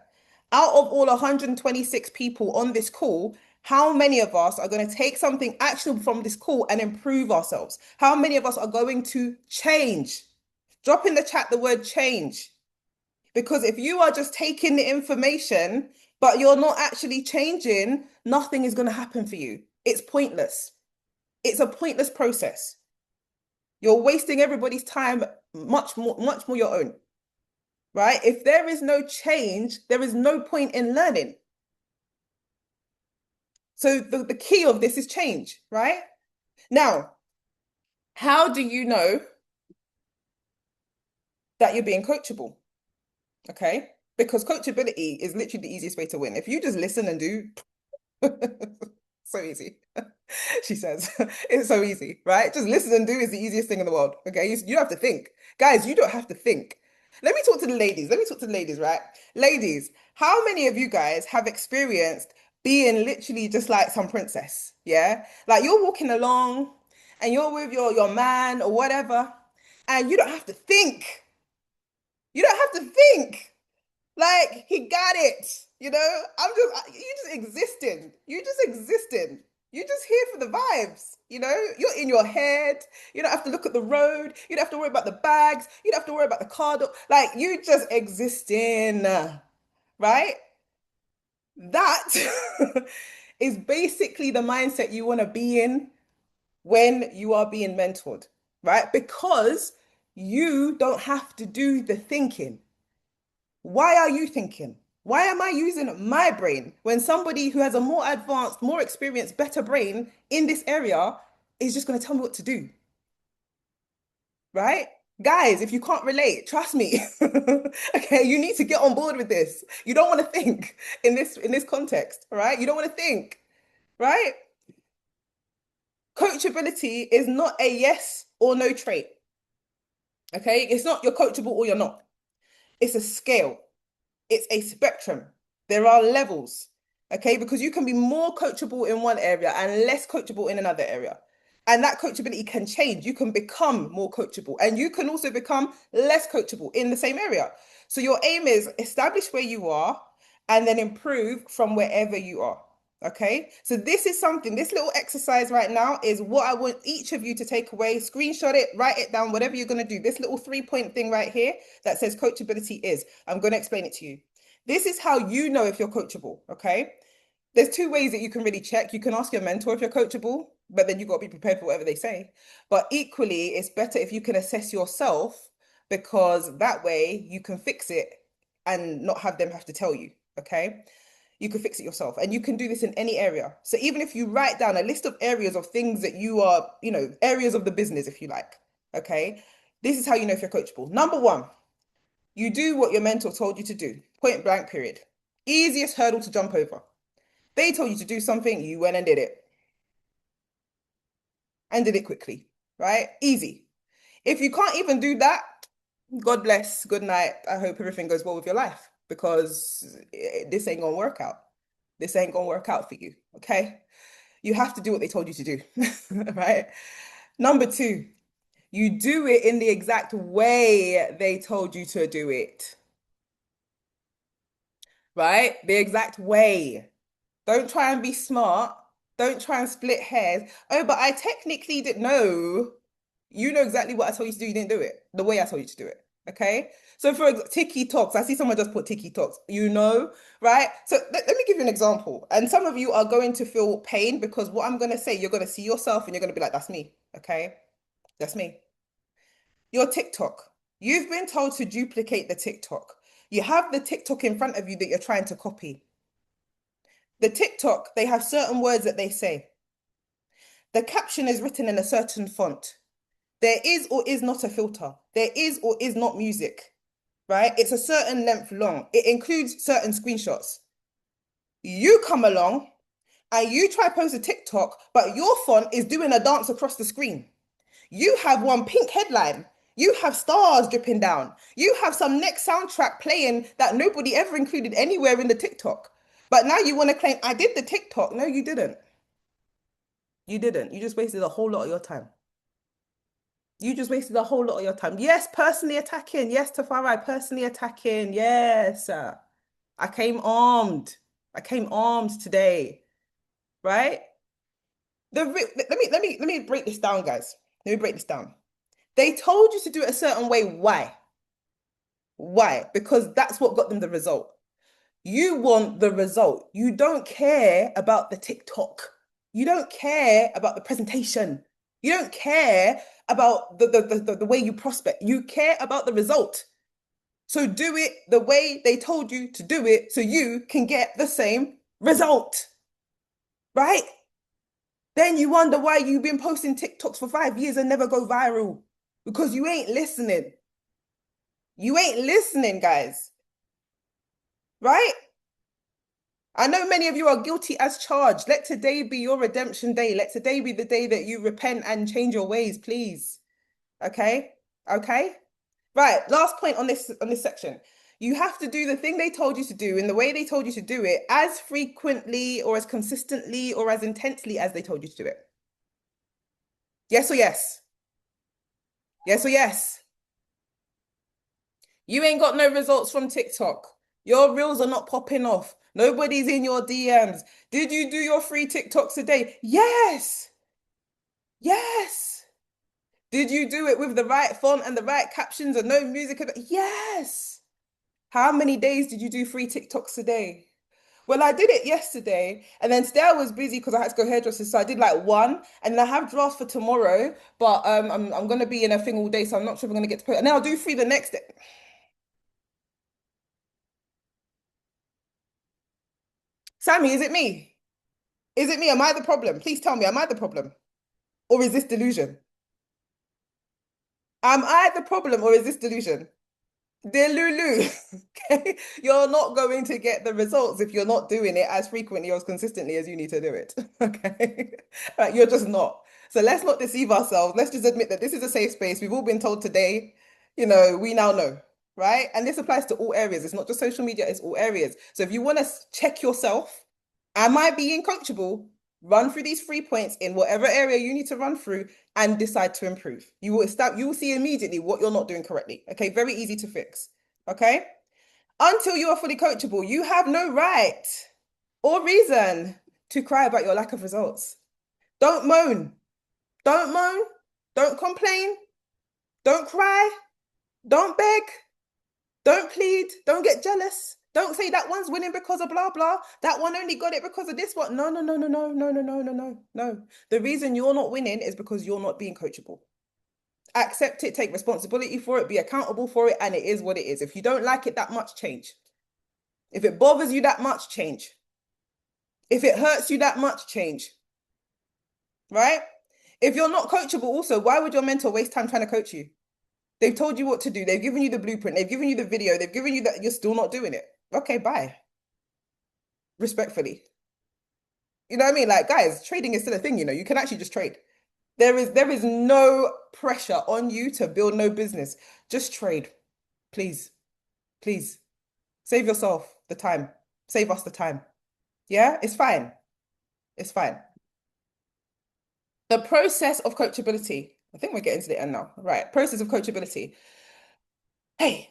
Out of all 126 people on this call, how many of us are going to take something actionable from this call and improve ourselves? How many of us are going to change? Drop in the chat the word change. Because if you are just taking the information, but you're not actually changing, nothing is going to happen for you. It's pointless. It's a pointless process. You're wasting everybody's time, much more your own. Right? If there is no change, there is no point in learning. So the key of this is change, right? Now, how do you know that you're being coachable? Okay. Because coachability is literally the easiest way to win. If you just listen and do, so easy. She says, it's so easy, right? Just listen and do is the easiest thing in the world. Okay. You don't have to think. Guys, you don't have to think. Let me talk to the ladies. Let me talk to the ladies, right? Ladies, how many of you guys have experienced being literally just like some princess? Yeah. Like you're walking along and you're with your man or whatever, and you don't have to think. You don't have to think. Like he got it, you just existing. You just existing. You just here for the vibes. You're in your head. You don't have to look at the road. You don't have to worry about the bags. You don't have to worry about the car door. Like you just existing, right? That is basically the mindset you want to be in when you are being mentored, right? Because you don't have to do the thinking. Why are you thinking? Why am I using my brain when somebody who has a more advanced, more experienced, better brain in this area is just going to tell me what to do? Right? Guys, if you can't relate, trust me. Okay, you need to get on board with this. You don't want to think in this context, right? You don't want to think, right? Coachability is not a yes or no trait. Okay? It's not you're coachable or you're not. It's a scale. It's a spectrum. There are levels, okay? Because you can be more coachable in one area and less coachable in another area. And that coachability can change. You can become more coachable and you can also become less coachable in the same area. So your aim is establish where you are and then improve from wherever you are. Okay. So this is something, this little exercise right now is what I want each of you to take away, screenshot it, write it down, whatever you're going to do. This little 3 point thing right here that says coachability is, I'm going to explain it to you. This is how you know if you're coachable. Okay. There's two ways that you can really check. You can ask your mentor if you're coachable, but then you've got to be prepared for whatever they say. But equally, it's better if you can assess yourself because that way you can fix it and not have them have to tell you. Okay. You can fix it yourself and you can do this in any area. So even if you write down a list of areas of things that you are, areas of the business, if you like, okay, this is how you know if you're coachable. Number one, you do what your mentor told you to do, point blank, period. Easiest hurdle to jump over. They told you to do something, you went and did it quickly, right? Easy. If you can't even do that, God bless, good night. I hope everything goes well with your life because this ain't gonna work out. This ain't gonna work out for you, okay? You have to do what they told you to do, right? Number two, you do it in the exact way they told you to do it, right? The exact way. Don't try and be smart. Don't try and split hairs. Oh, but I technically didn't know. You know exactly what I told you to do. You didn't do it the way I told you to do it. Okay. So for Tiki Talks, I see someone just put Tiki Talks, right? So let me give you an example. And some of you are going to feel pain because what I'm going to say, you're going to see yourself and you're going to be like, that's me. Okay. That's me. Your TikTok. You've been told to duplicate the TikTok. You have the TikTok in front of you that you're trying to copy. The TikTok, they have certain words that they say. The caption is written in a certain font. There is or is not a filter. There is or is not music, right? It's a certain length long. It includes certain screenshots. You come along and you try to post a TikTok, but your font is doing a dance across the screen. You have one pink headline. You have stars dripping down. You have some next soundtrack playing that nobody ever included anywhere in the TikTok. But now you want to claim, I did the TikTok. No, you didn't. You didn't. You just wasted a whole lot of your time. You just wasted a whole lot of your time. Yes, personally attacking. Yes, Tafari, personally attacking. Yes. I came armed. I came armed today. Right? Let me break this down, guys. Let me break this down. They told you to do it a certain way. Why? Why? Because that's what got them the result. You want the result. You don't care about the TikTok. You don't care about the presentation. You don't care about the way you prospect. You care about the result. So do it the way they told you to do it so you can get the same result. Right? Then you wonder why you've been posting TikToks for 5 years and never go viral. Because you ain't listening. You ain't listening, guys. Right? I know many of you are guilty as charged. Let today be your redemption day. Let today be the day that you repent and change your ways, please. Okay? Okay? Right, last point on this section. You have to do the thing they told you to do in the way they told you to do it as frequently or as consistently or as intensely as they told you to do it. Yes or yes? Yes or yes? You ain't got no results from TikTok. Your reels are not popping off. Nobody's in your DMs. Did you do your free TikToks today? Yes. Yes. Did you do it with the right font and the right captions and no music? Yes. How many days did you do free TikToks today? Well, I did it yesterday, and then today I was busy because I had to go hairdresser, so I did like one, and then I have drafts for tomorrow, but I'm gonna be in a thing all day, so I'm not sure if I'm gonna get to put. And then I'll do three the next day. Sammy, is it me? Is it me? Am I the problem? Please tell me, am I the problem? Or is this delusion? Am I the problem or is this delusion? Dear Lulu, okay? You're not going to get the results if you're not doing it as frequently or as consistently as you need to do it. Okay. Right, you're just not. So let's not deceive ourselves. Let's just admit that this is a safe space. We've all been told today, we now know, right? And this applies to all areas. It's not just social media, it's all areas. So if you want to check yourself, am I being coachable? run through these 3 points in whatever area you need to run through and decide to improve. You will see immediately what you're not doing correctly. Okay, very easy to fix. Okay? Until you are fully coachable, you have no right or reason to cry about your lack of results. Don't moan. Don't moan. Don't complain. Don't cry. Don't beg. Don't plead. Don't get jealous. Don't say that one's winning because of blah blah. That one only got it because of this one. No, no, no, no, no, no, no, no, no, no, no. The reason you're not winning is because you're not being coachable. Accept it, take responsibility for it, be accountable for it, and it is what it is. If you don't like it that much, change. If it bothers you that much, change. If it hurts you that much, change. Right? If you're not coachable, also, why would your mentor waste time trying to coach you? They've told you what to do. They've given you the blueprint. They've given you the video. They've given you that. You're still not doing it. Okay, bye. Respectfully. You know what I mean? Like, guys, trading is still a thing, you know. You can actually just trade. There is no pressure on you to build no business. Just trade. Please. Please. Save yourself the time. Save us the time. Yeah? It's fine. It's fine. The process of coachability. I think we're getting to the end now. Right. Process of coachability. Hey,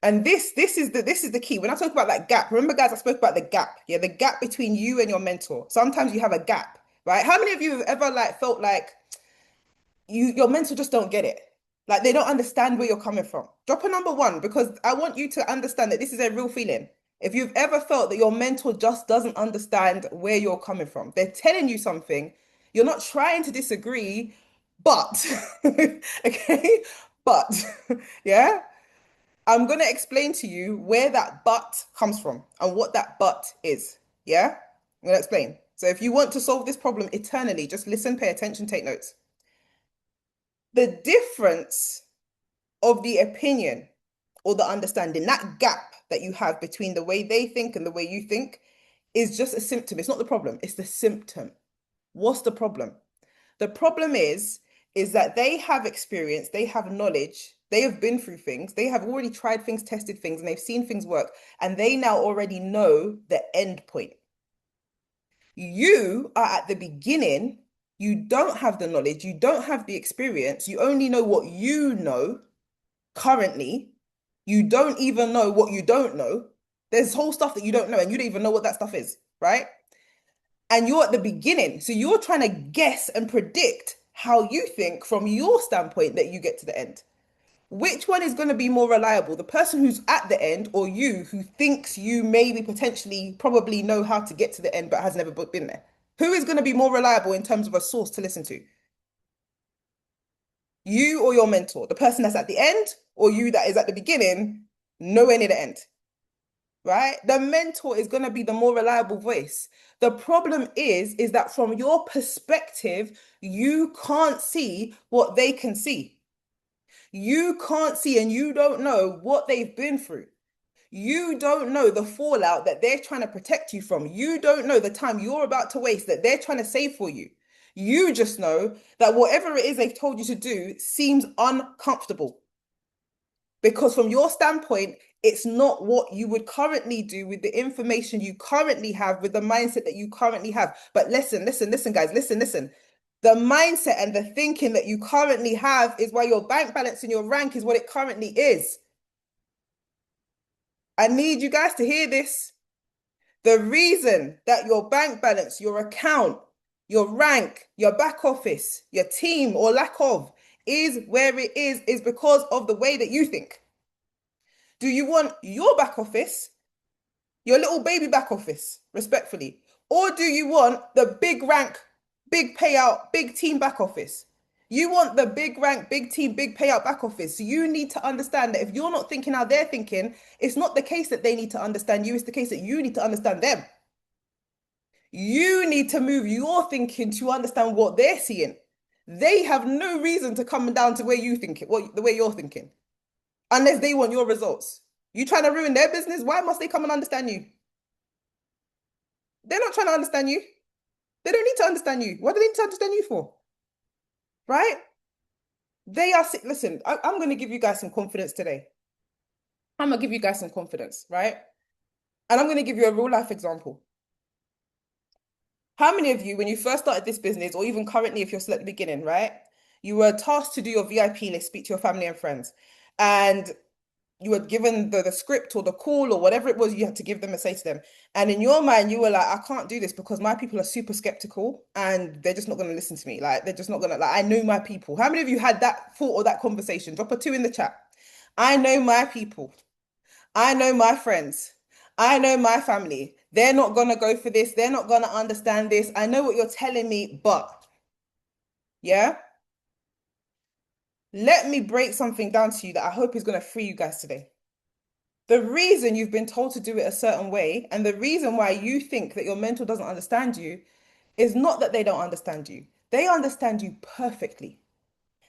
and this is the key. When I talk about that gap, remember, guys, I spoke about the gap. Yeah, the gap between you and your mentor. Sometimes you have a gap, right? How many of you have ever like felt like your mentor just don't get it? Like they don't understand where you're coming from. Drop a number one because I want you to understand that this is a real feeling. If you've ever felt that your mentor just doesn't understand where you're coming from, they're telling you something, you're not trying to disagree, but okay, but yeah, I'm going to explain to you where that but comes from and what that but is. Yeah? I'm going to explain. So if you want to solve this problem eternally, just listen, pay attention, take notes. The difference of the opinion or the understanding, that gap that you have between the way they think and the way you think is just a symptom. It's not the problem, it's the symptom. What's the problem? The problem is that they have experience, they have knowledge, they have been through things, they have already tried things, tested things, and they've seen things work, and they now already know the end point. You are at the beginning, you don't have the knowledge, you don't have the experience, you only know what you know currently. You don't even know what you don't know. There's whole stuff that you don't know, and you don't even know what that stuff is, right? And you're at the beginning. So you're trying to guess and predict how you think from your standpoint that you get to the end. Which one is going to be more reliable? The person who's at the end or you who thinks you maybe potentially probably know how to get to the end but has never been there? Who is going to be more reliable in terms of a source to listen to? You or your mentor? The person that's at the end or you that is at the beginning, nowhere near the end? Right? The mentor is going to be the more reliable voice. The problem is that from your perspective, you can't see what they can see. You can't see and you don't know what they've been through. You don't know the fallout that they're trying to protect you from. You don't know the time you're about to waste that they're trying to save for you. You just know that whatever it is they've told you to do seems uncomfortable. Because from your standpoint, it's not what you would currently do with the information you currently have, with the mindset that you currently have. But listen, guys, listen. The mindset and the thinking that you currently have is why your bank balance and your rank is what it currently is. I need you guys to hear this. The reason that your bank balance, your account, your rank, your back office, your team or lack of is where it is because of the way that you think. Do you want your back office, your little baby back office, respectfully? Or do you want the big rank, big payout, big team back office? You want the big rank, big team, big payout back office. So you need to understand that if you're not thinking how they're thinking, it's not the case that they need to understand you, it's the case that you need to understand them. You need to move your thinking to understand what they're seeing. They have no reason to come down to where you think it, the way you're thinking, unless they want your results. You trying to ruin their business? Why must they come and understand you? They're not trying to understand you. They don't need to understand you. What do they need to understand you for? Right? They are, listen, I'm going to give you guys some confidence today. I'm going to give you guys some confidence, right? And I'm going to give you a real life example. How many of you, when you first started this business, or even currently, if you're still at the beginning, right? You were tasked to do your VIP list, speak to your family and friends. And you were given the script or the call or whatever it was you had to give them and say to them. And in your mind, you were like, I can't do this because my people are super skeptical and they're just not going to listen to me. Like, they're just not going to, like, I know my people. How many of you had that thought or that conversation? Drop a two in the chat. I know my people. I know my friends. I know my family. They're not going to go for this. They're not going to understand this. I know what you're telling me, but yeah, let me break something down to you that I hope is going to free you guys today. The reason you've been told to do it a certain way and the reason why you think that your mentor doesn't understand you is not that they don't understand you. They understand you perfectly.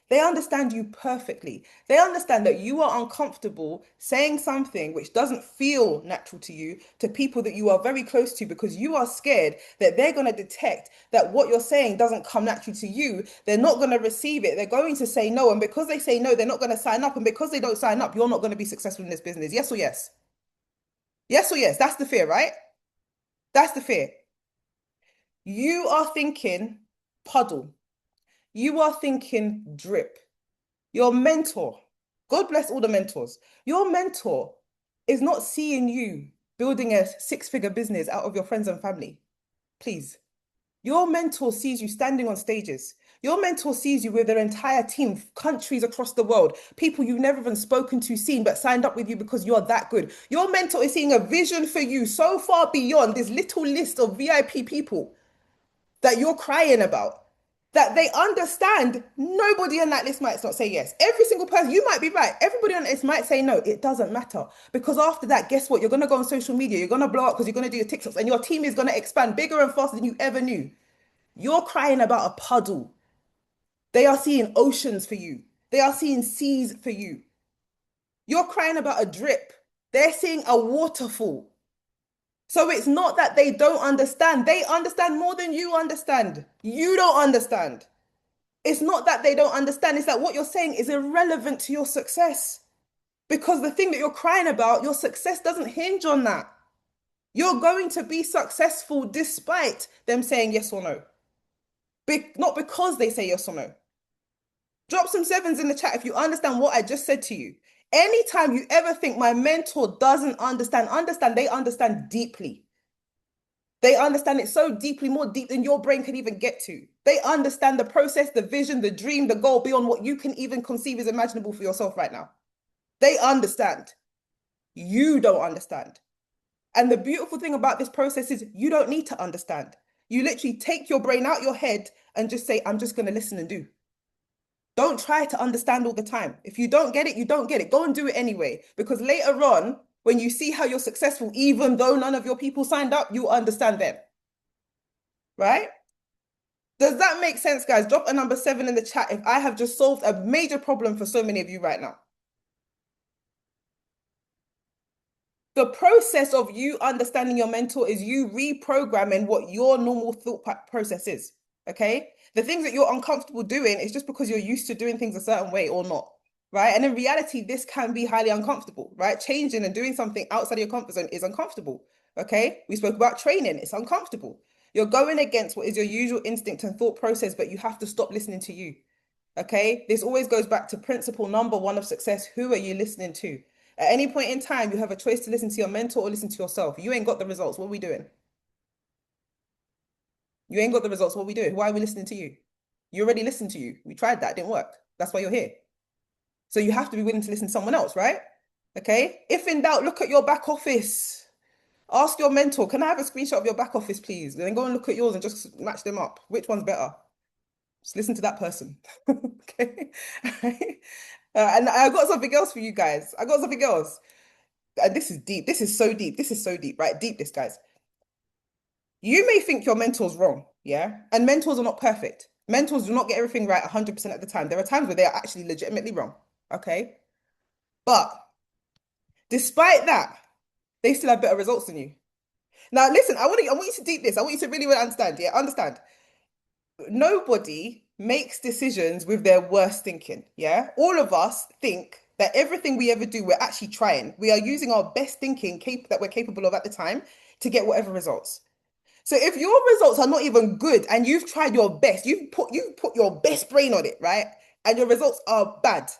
They understand you perfectly. They understand that you are uncomfortable saying something which doesn't feel natural to you to people that you are very close to because you are scared that they're going to detect that what you're saying doesn't come naturally to you. They're not going to receive it. They're going to say no. And because they say no, they're not going to sign up. And because they don't sign up, you're not going to be successful in this business. Yes or yes? Yes or yes? That's the fear, right? That's the fear. You are thinking puddle. You are thinking drip. Your mentor, God bless all the mentors. Your mentor is not seeing you building a six-figure business out of your friends and family. Please. Your mentor sees you standing on stages. Your mentor sees you with their entire team, countries across the world, people you've never even spoken to, seen, but signed up with you because you're that good. Your mentor is seeing a vision for you so far beyond this little list of VIP people that you're crying about that they understand nobody on that list might not say yes. Every single person, you might be right. Everybody on this might say no. It doesn't matter. Because after that, guess what? You're going to go on social media. You're going to blow up because you're going to do your TikToks and your team is going to expand bigger and faster than you ever knew. You're crying about a puddle. They are seeing oceans for you. They are seeing seas for you. You're crying about a drip. They're seeing a waterfall. So it's not that they don't understand. They understand more than you understand. You don't understand. It's not that they don't understand. It's that what you're saying is irrelevant to your success. Because the thing that you're crying about, your success doesn't hinge on that. You're going to be successful despite them saying yes or no. Not because they say yes or no. Drop some sevens in the chat if you understand what I just said to you. Anytime you ever think my mentor doesn't understand, they understand deeply. They understand it so deeply, more deep than your brain can even get to. They understand the process, the vision, the dream, the goal beyond what you can even conceive is imaginable for yourself right now. They understand. You don't understand. And the beautiful thing about this process is you don't need to understand. You literally take your brain out your head and just say, I'm just going to listen and do. Don't try to understand all the time. If you don't get it, you don't get it. Go and do it anyway. Because later on, when you see how you're successful, even though none of your people signed up, you understand then. Right? Does that make sense, guys? Drop a number 7 in the chat if I have just solved a major problem for so many of you right now. The process of you understanding your mentor is you reprogramming what your normal thought process is. Okay. The things that you're uncomfortable doing is just because you're used to doing things a certain way or not. Right. And in reality, this can be highly uncomfortable. Right. Changing and doing something outside of your comfort zone is uncomfortable. Okay. We spoke about training. It's uncomfortable. You're going against what is your usual instinct and thought process, but you have to stop listening to you. Okay. This always goes back to principle number 1 of success. Who are you listening to? At any point in time, you have a choice to listen to your mentor or listen to yourself. You ain't got the results. What are we doing? You ain't got the results. What are we doing? Why are we listening to you? You already listened to you. We tried that. It didn't work. That's why you're here. So you have to be willing to listen to someone else, right? Okay. If in doubt, look at your back office. Ask your mentor, can I have a screenshot of your back office, please? Then go and look at yours and just match them up. Which one's better? Just listen to that person. Okay. And I got something else for you guys. I got something else. And this is deep. This is so deep. This is so deep, right? Deep, this, guys. You may think your mentor's wrong, yeah? And mentors are not perfect. Mentors do not get everything right 100% of the time. There are times where they are actually legitimately wrong, okay? But despite that, they still have better results than you. Now, listen, I want you to deep this. I want you to really, really understand, yeah? Understand. Nobody makes decisions with their worst thinking, yeah? All of us think that everything we ever do, we're actually trying. We are using our best thinking that we're capable of at the time to get whatever results. So if your results are not even good and you've tried your best, you've put your best brain on it, right? And your results are bad.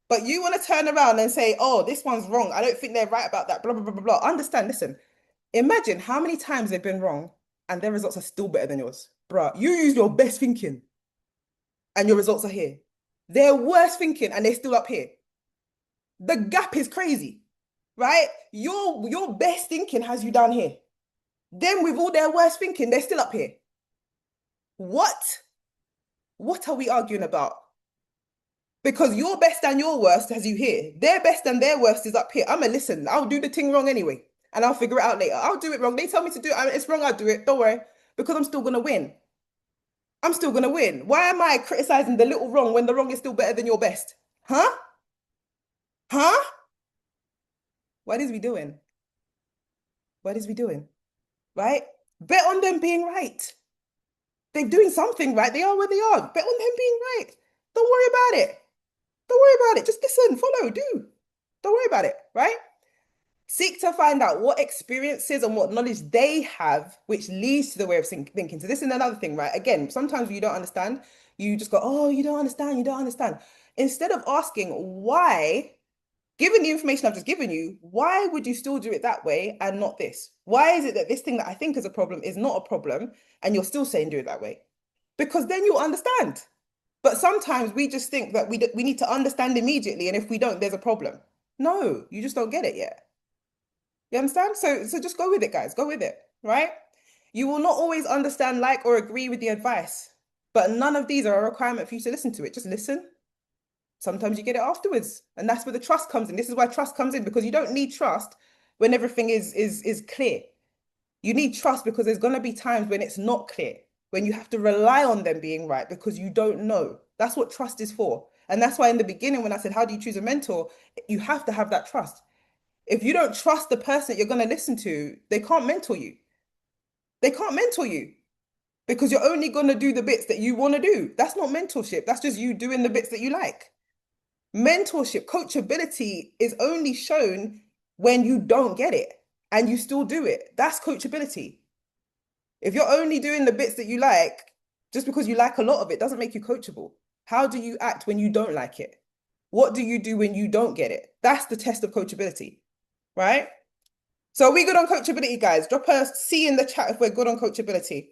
But you want to turn around and say, oh, this one's wrong. I don't think they're right about that. Blah, blah, blah, blah, blah. Understand, listen. Imagine how many times they've been wrong and their results are still better than yours. Bruh, you use your best thinking and your results are here. They're worse thinking and they're still up here. The gap is crazy, right? Your best thinking has you down here. Then with all their worst thinking, they're still up here. What? What are we arguing about? Because your best and your worst has you here. Their best and their worst is up here. I'ma listen. I'll do the thing wrong anyway. And I'll figure it out later. I'll do it wrong. They tell me to do it. It's wrong. I'll do it. Don't worry. Because I'm still gonna win. I'm still gonna win. Why am I criticizing the little wrong when the wrong is still better than your best? Huh? Huh? What is we doing? What is we doing? Right? Bet on them being right. They're doing something right. They are where they are. Bet on them being right. Don't worry about it. Don't worry about it. Just listen, follow, do. Don't worry about it, right? Seek to find out what experiences and what knowledge they have, which leads to the way of thinking. So this is another thing, right? Again, sometimes when you don't understand, you just go, oh, you don't understand, you don't understand. Instead of asking why, given the information I've just given you, why would you still do it that way and not this? Why is it that this thing that I think is a problem is not a problem and you're still saying do it that way? Because then you'll understand. But sometimes we just think that we need to understand immediately, and if we don't, there's a problem. No, you just don't get it yet. You understand? So just go with it, guys. Go with it, right? You will not always understand, like, or agree with the advice, but none of these are a requirement for you to listen to it. Just listen. Sometimes you get it afterwards, and that's where the trust comes in. This is why trust comes in, because you don't need trust when everything is clear. You need trust because there's going to be times when it's not clear, when you have to rely on them being right because you don't know. That's what trust is for. And that's why in the beginning, when I said, how do you choose a mentor? You have to have that trust. If you don't trust the person that you're going to listen to, they can't mentor you. They can't mentor you because you're only going to do the bits that you want to do. That's not mentorship. That's just you doing the bits that you like. Mentorship, coachability is only shown when you don't get it and you still do it. That's coachability. If you're only doing the bits that you like, just because you like a lot of it doesn't make you coachable. How do you act when you don't like it? What do you do when you don't get it? That's the test of coachability, right? So are we good on coachability, guys? Drop a C in the chat if we're good on coachability.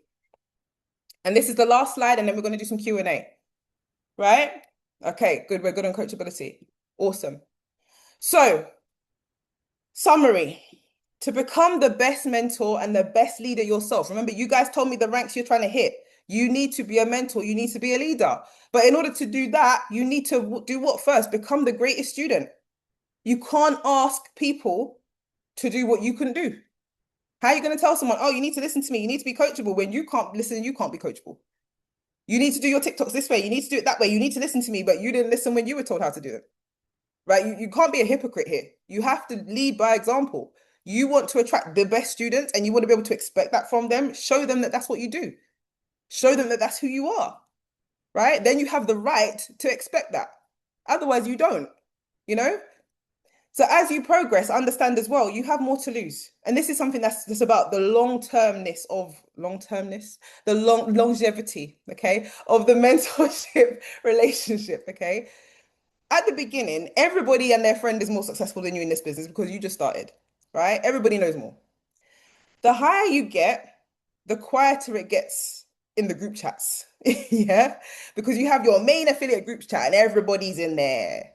And this is the last slide, and then we're going to do some Q&A, right? Okay, good. We're good on coachability. Awesome. So, summary. To become the best mentor and the best leader yourself. Remember, you guys told me the ranks you're trying to hit. You need to be a mentor. You need to be a leader. But in order to do that, you need to do what first? Become the greatest student. You can't ask people to do what you couldn't do. How are you going to tell someone, oh, you need to listen to me. You need to be coachable when you can't listen, you can't be coachable. You need to do your TikToks this way. You need to do it that way. You need to listen to me, but you didn't listen when you were told how to do it. Right? You can't be a hypocrite here. You have to lead by example. You want to attract the best students and you want to be able to expect that from them. Show them that that's what you do. Show them that that's who you are, right? Then you have the right to expect that. Otherwise, you don't, you know? So as you progress, understand as well, you have more to lose. And this is something that's about the the longevity, okay, of the mentorship relationship, okay? At the beginning, everybody and their friend is more successful than you in this business because you just started, right? Everybody knows more. The higher you get, the quieter it gets in the group chats. Yeah. Because you have your main affiliate group chat and everybody's in there.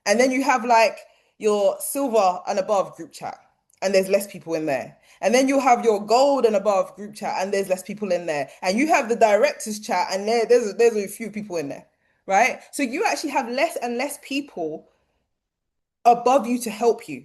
And then you have like your silver and above group chat, and there's less people in there. And then you have your gold and above group chat, and there's less people in there. And you have the directors chat, and there's a few people in there, right? So you actually have less and less people above you to help you.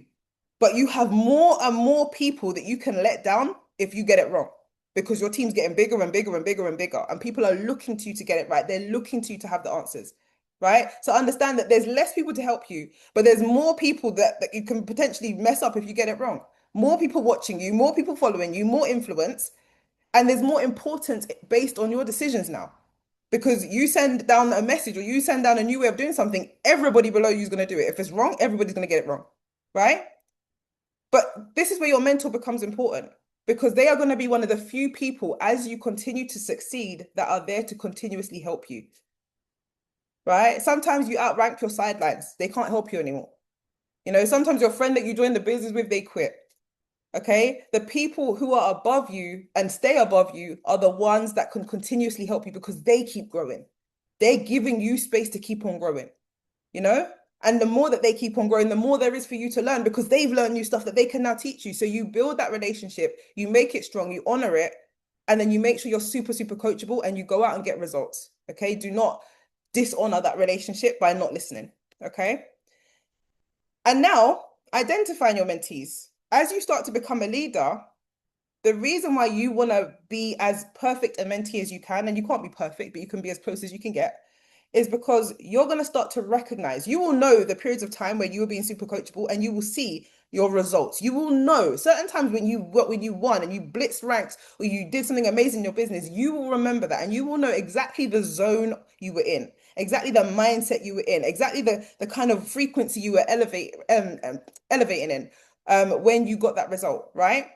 But you have more and more people that you can let down if you get it wrong because your team's getting bigger and bigger and bigger and bigger. And people are looking to you to get it right. They're looking to you to have the answers, right? So understand that there's less people to help you, but there's more people that you can potentially mess up if you get it wrong. More people watching you, more people following you, more influence. And there's more importance based on your decisions now. Because you send down a message or you send down a new way of doing something, everybody below you is going to do it. If it's wrong, everybody's going to get it wrong, right? But this is where your mentor becomes important. because they are going to be one of the few people as you continue to succeed that are there to continuously help you, right? Sometimes you outrank your sidelines. They can't help you anymore. Sometimes your friend that you join the business with, they quit. Okay. The people who are above you and stay above you are the ones that can continuously help you because they keep growing. They're giving you space to keep on growing, you know? And the more that they keep on growing, the more there is for you to learn because they've learned new stuff that they can now teach you. So you build that relationship, you make it strong, you honor it, and then you make sure you're super, super coachable and you go out and get results. Okay. Do not dishonor that relationship by not listening. Okay. And now identifying your mentees. As you start to become a leader, the reason why you want to be as perfect a mentee as you can, and you can't be perfect, but you can be as close as you can get, is because you're going to start to recognize, you will know the periods of time where you were being super coachable and you will see your results. You will know certain times when you won and you blitzed ranks or you did something amazing in your business, you will remember that and you will know exactly the zone you were in, exactly the mindset you were in, exactly the kind of frequency you were elevating in when you got that result, right?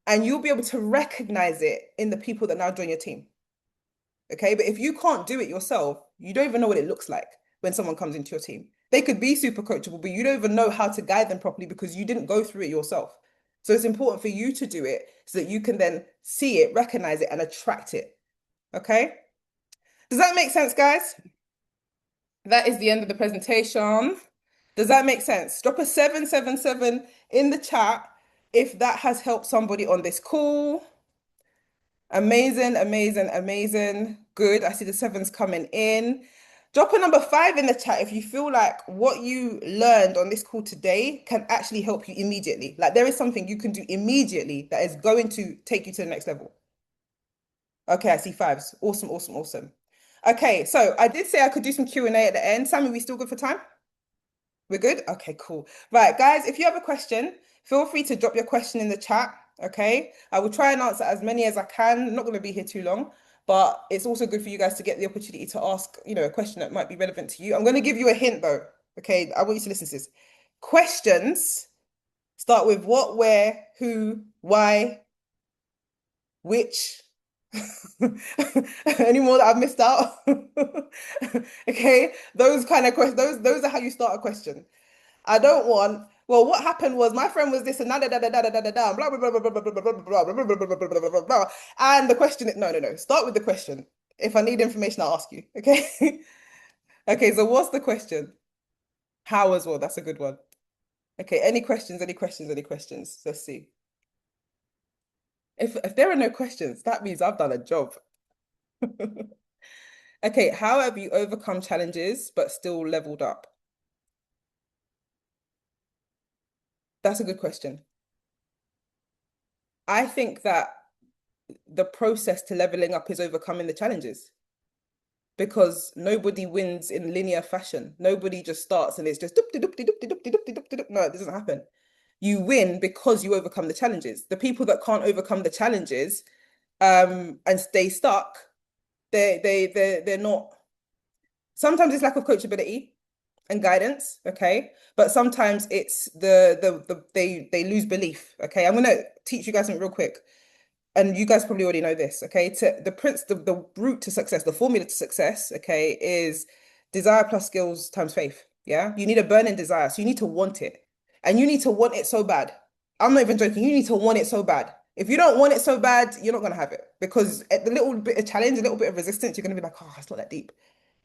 And you'll be able to recognize it in the people that now join your team. Okay. But if you can't do it yourself, you don't even know what it looks like when someone comes into your team. They could be super coachable, but you don't even know how to guide them properly because you didn't go through it yourself. So it's important for you to do it so that you can then see it, recognize it, and attract it. Okay. Does that make sense, guys? That is the end of the presentation. Does that make sense? Drop a 777 in the chat if that has helped somebody on this call. Amazing, amazing, amazing. Good. I see the sevens coming in. Drop a number 5 in the chat if you feel like what you learned on this call today can actually help you immediately. Like there is something you can do immediately that is going to take you to the next level. Okay, I see 5s. Awesome, awesome, awesome. Okay, so I did say I could do some Q&A at the end. Sammy, we still good for time? We're good? Okay, cool. Right, guys, if you have a question, feel free to drop your question in the chat. Okay. I will try and answer as many as I can. I'm not going to be here too long, but it's also good for you guys to get the opportunity to ask, a question that might be relevant to you. I'm going to give you a hint though. Okay. I want you to listen to this. Questions start with what, where, who, why, which. Any more that I've missed out? Okay. Those kind of questions, those are how you start a question. I don't want. Well, what happened was my friend was this and da da da da da da da da blah blah blah blah blah blah blah blah blah blah blah blah blah blah blah. And the question is no no no. Start with the question. If I need information, I'll ask you. Okay. Okay. So what's the question? How as well? That's a good one. Okay. Any questions? Any questions? Any questions? Let's see. If there are no questions, that means I've done a job. Okay. How have you overcome challenges but still leveled up? That's a good question. I think that the process to leveling up is overcoming the challenges because nobody wins in linear fashion. Nobody just starts and it's just no, it doesn't happen. You win because you overcome the challenges. The people that can't overcome the challenges and stay stuck, they're not. Sometimes it's lack of coachability and guidance, okay? But sometimes it's they lose belief, okay? I'm gonna teach you guys something real quick. And you guys probably already know this, okay? The route to success, the formula to success, okay, is desire plus skills times faith. Yeah. You need a burning desire. So you need to want it. And you need to want it so bad. I'm not even joking. You need to want it so bad. If you don't want it so bad, you're not gonna have it. Because at the little bit of challenge, a little bit of resistance, you're gonna be like, oh, it's not that deep.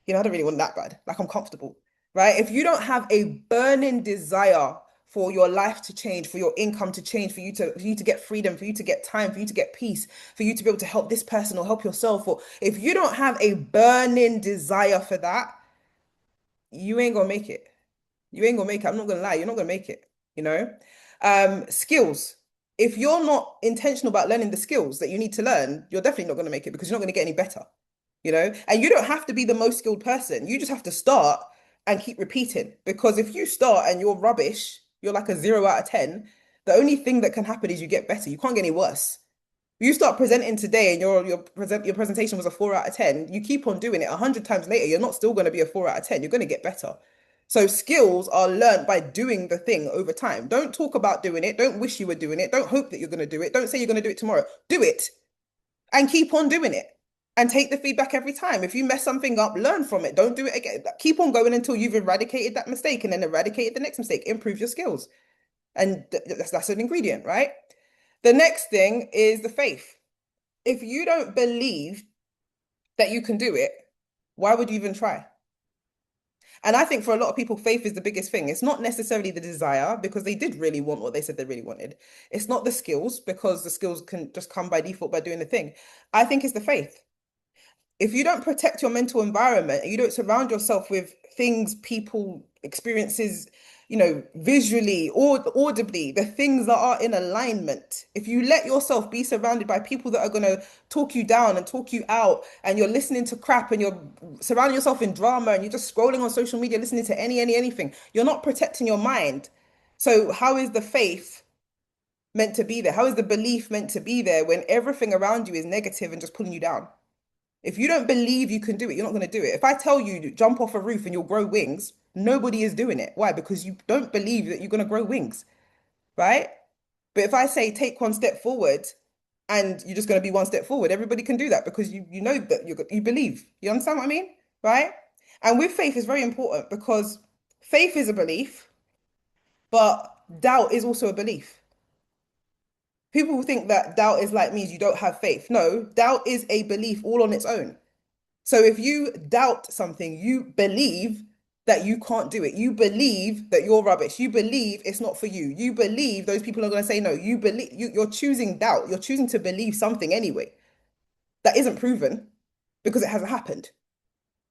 I don't really want that bad. Like I'm comfortable, right? If you don't have a burning desire for your life to change, for your income to change, for you to get freedom, for you to get time, for you to get peace, for you to be able to help this person or help yourself, or if you don't have a burning desire for that, you ain't gonna make it. You ain't gonna make it. I'm not gonna lie, you're not gonna make it, you know? Skills. If you're not intentional about learning the skills that you need to learn, you're definitely not gonna make it because you're not gonna get any better, you know? And you don't have to be the most skilled person. You just have to start and keep repeating. Because if you start and you're rubbish, you're like a 0 out of 10, the only thing that can happen is you get better. You can't get any worse. You start presenting today and your presentation was a 4 out of 10, you keep on doing it 100 times later, you're not still going to be a 4 out of 10. You're going to get better. So skills are learned by doing the thing over time. Don't talk about doing it. Don't wish you were doing it. Don't hope that you're going to do it. Don't say you're going to do it tomorrow. Do it and keep on doing it and take the feedback every time. If you mess something up, learn from it. Don't do it again. Keep on going until you've eradicated that mistake and then eradicated the next mistake. Improve your skills. And that's an ingredient, right? The next thing is the faith. If you don't believe that you can do it, why would you even try? And I think for a lot of people, faith is the biggest thing. It's not necessarily the desire because they did really want what they said they really wanted. It's not the skills because the skills can just come by default by doing the thing. I think it's the faith. If you don't protect your mental environment and you don't surround yourself with things, people, experiences, visually or audibly, the things that are in alignment, if you let yourself be surrounded by people that are going to talk you down and talk you out, and you're listening to crap and you're surrounding yourself in drama and you're just scrolling on social media, listening to anything, you're not protecting your mind. So, how is the faith meant to be there? How is the belief meant to be there when everything around you is negative and just pulling you down? If you don't believe you can do it, you're not going to do it. If I tell you to jump off a roof and you'll grow wings, nobody is doing it. Why? Because you don't believe that you're going to grow wings, right? But if I say take one step forward and you're just going to be one step forward, everybody can do that because you know that you believe. You understand what I mean? Right? And with faith is very important because faith is a belief, but doubt is also a belief. People think that doubt is like means you don't have faith. No, doubt is a belief all on its own. So if you doubt something, you believe that you can't do it. You believe that you're rubbish. You believe it's not for you. You believe those people are going to say no. You believe you're choosing doubt. You're choosing to believe something anyway that isn't proven because it hasn't happened.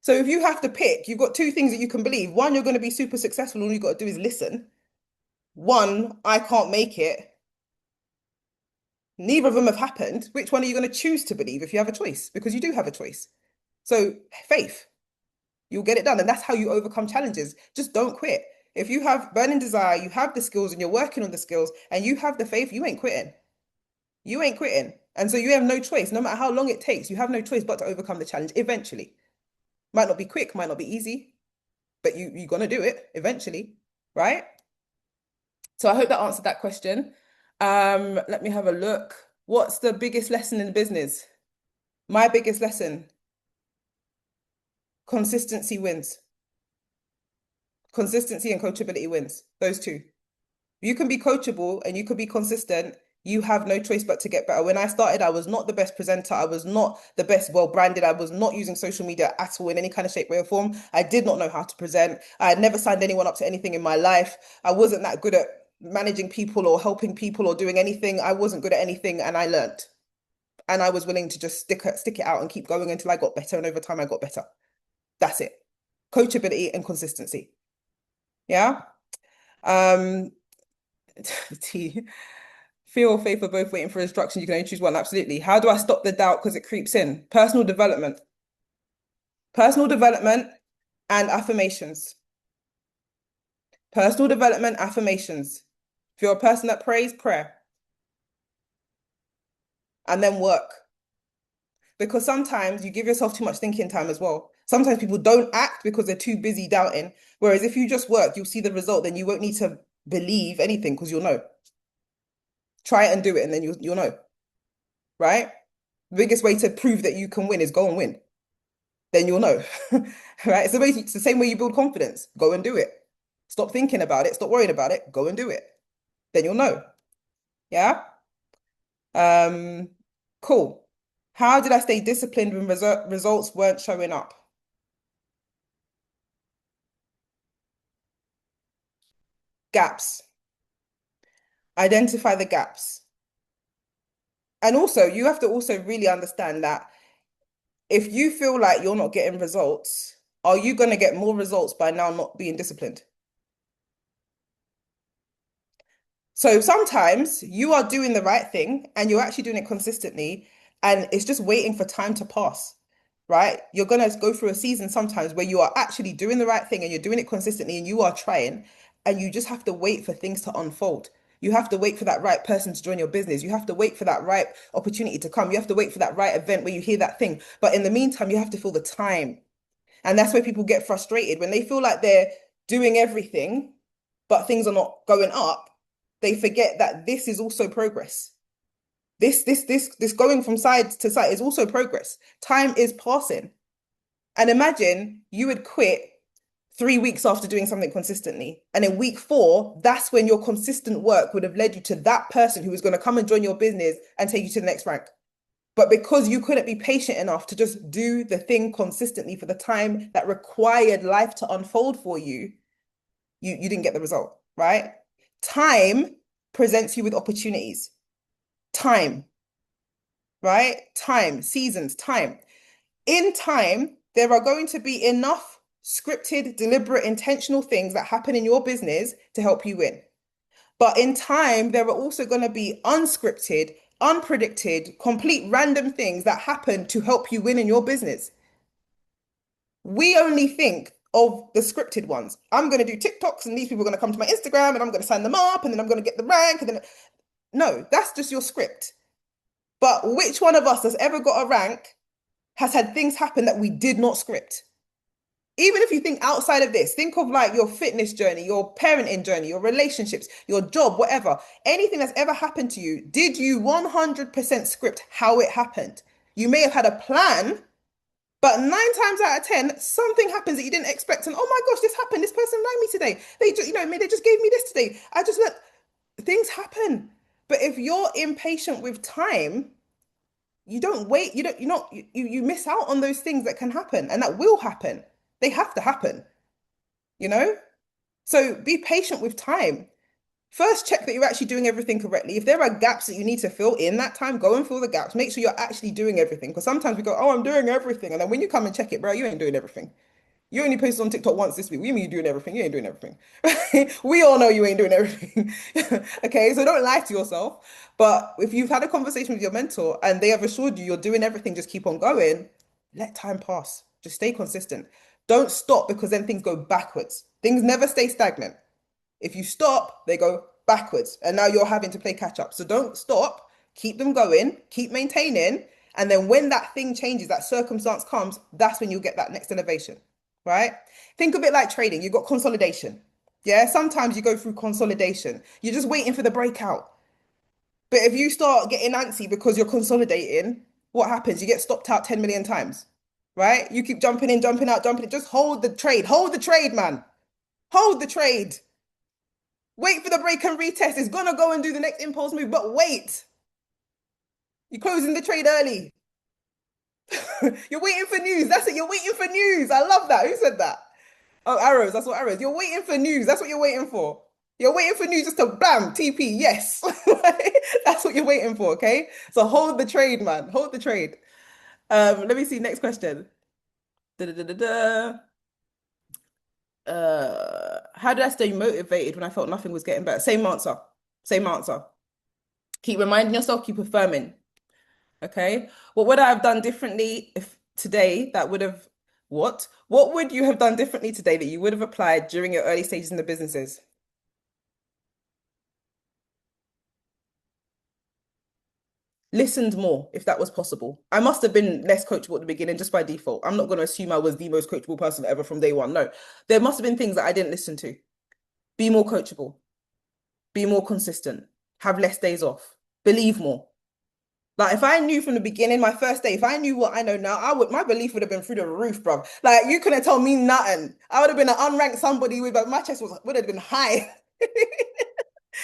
So if you have to pick, you've got two things that you can believe. One, you're going to be super successful. All you've got to do is listen. One, I can't make it. Neither of them have happened. Which one are you going to choose to believe if you have a choice? Because you do have a choice. So faith. You'll get it done. And that's how you overcome challenges. Just don't quit. If you have burning desire, you have the skills and you're working on the skills and you have the faith, you ain't quitting. You ain't quitting. And so you have no choice. No matter how long it takes, you have no choice but to overcome the challenge eventually. Might not be quick, might not be easy, but you're going to do it eventually, right? So I hope that answered that question. Let me have a look. What's the biggest lesson in business? My biggest lesson, consistency wins. Consistency and coachability wins. Those two. You can be coachable and you could be consistent. You have no choice but to get better. When I started, I was not the best presenter. I was not the best well-branded. I was not using social media at all in any kind of shape, way, or form. I did not know how to present. I had never signed anyone up to anything in my life. I wasn't that good at managing people or helping people or doing anything. I wasn't good at anything and I learned. And I was willing to just stick it out and keep going until I got better. And over time, I got better. That's it. Coachability and consistency. Yeah. Um, T. Fear or faith are both waiting for instruction. You can only choose one. Absolutely. How do I stop the doubt because it creeps in? Personal development. Personal development and affirmations. Personal development, affirmations. If you're a person that prays, prayer. And then work. Because sometimes you give yourself too much thinking time as well. Sometimes people don't act because they're too busy doubting. Whereas if you just work, you'll see the result. Then you won't need to believe anything because you'll know. Try it and do it, and then you'll know. Right? The biggest way to prove that you can win is go and win. Then you'll know. Right? It's the same way you build confidence. Go and do it. Stop thinking about it. Stop worrying about it. Go and do it. Then you'll know. Yeah? Um, cool. How did I stay disciplined when results weren't showing up? Gaps. Identify the gaps. And also, you have to also really understand that if you feel like you're not getting results, are you going to get more results by now not being disciplined? So sometimes you are doing the right thing and you're actually doing it consistently, and it's just waiting for time to pass, right? You're going to go through a season sometimes where you are actually doing the right thing and you're doing it consistently and you are trying, and you just have to wait for things to unfold. You have to wait for that right person to join your business. You have to wait for that right opportunity to come. You have to wait for that right event where you hear that thing. But in the meantime, you have to feel the time. And that's where people get frustrated when they feel like they're doing everything, but things are not going up, they forget that this is also progress. This going from side to side is also progress. Time is passing. And imagine you would quit 3 weeks after doing something consistently. And in week four, that's when your consistent work would have led you to that person who was going to come and join your business and take you to the next rank. But because you couldn't be patient enough to just do the thing consistently for the time that required life to unfold for you, you didn't get the result, right? Time presents you with opportunities. Time, right? Time, seasons, time. In time, there are going to be enough scripted, deliberate, intentional things that happen in your business to help you win. But in time, there are also going to be unscripted, unpredicted, complete random things that happen to help you win in your business. We only think of the scripted ones. I'm going to do TikToks and these people are going to come to my Instagram and I'm going to sign them up and then I'm going to get the rank. And then, no, that's just your script. But which one of us has ever got a rank has had things happen that we did not script? Even if you think outside of this, think of like your fitness journey, your parenting journey, your relationships, your job, whatever, anything that's ever happened to you, did you 100% script how it happened? You may have had a plan, but 9 times out of 10, something happens that you didn't expect. And oh my gosh, this happened. This person rang me today. They just, they just gave me this today. I just let things happen. But if you're impatient with time, you don't wait, you miss out on those things that can happen and that will happen. They have to happen, you know? So be patient with time. First, check that you're actually doing everything correctly. If there are gaps that you need to fill in that time, go and fill the gaps. Make sure you're actually doing everything. Because sometimes we go, oh, I'm doing everything. And then when you come and check it, bro, you ain't doing everything. You only posted on TikTok once this week. We mean you doing everything. You ain't doing everything. We all know you ain't doing everything. Okay, so don't lie to yourself. But if you've had a conversation with your mentor and they have assured you you're doing everything, just keep on going, let time pass. Just stay consistent. Don't stop because then things go backwards. Things never stay stagnant. If you stop, they go backwards. And now you're having to play catch up. So don't stop. Keep them going. Keep maintaining. And then when that thing changes, that circumstance comes, that's when you'll get that next elevation, right? Think of it like trading. You've got consolidation. Yeah, sometimes you go through consolidation. You're just waiting for the breakout. But if you start getting antsy because you're consolidating, what happens? You get stopped out 10 million times, right? You keep jumping in, jumping out, jumping in. Just hold the trade. Hold the trade, man. Hold the trade. Wait for the break and retest. It's gonna go and do the next impulse move, but wait. You're closing the trade early. You're waiting for news. That's it. You're waiting for news. I love that. Who said that? Oh, arrows. That's what arrows. You're waiting for news. That's what you're waiting for. You're waiting for news just to bam, TP. Yes. That's what you're waiting for. Okay. So hold the trade, man. Hold the trade. Let me see. Next question. Da, da, da, da, da. How did I stay motivated when I felt nothing was getting better? Same answer. Same answer. Keep reminding yourself, keep affirming. Okay. What would I have done differently if today that would have what? What would you have done differently today that you would have applied during your early stages in the businesses? Listened more if that was possible. I must have been less coachable at the beginning just by default. I'm not going to assume I was the most coachable person ever from day one. No, there must have been things that I didn't listen to. Be more coachable, be more consistent, have less days off, believe more. Like if I knew from the beginning, my first day, if I knew what I know now, my belief would have been through the roof, bro. Like you couldn't tell me nothing. I would have been an unranked somebody with my chest would have been high.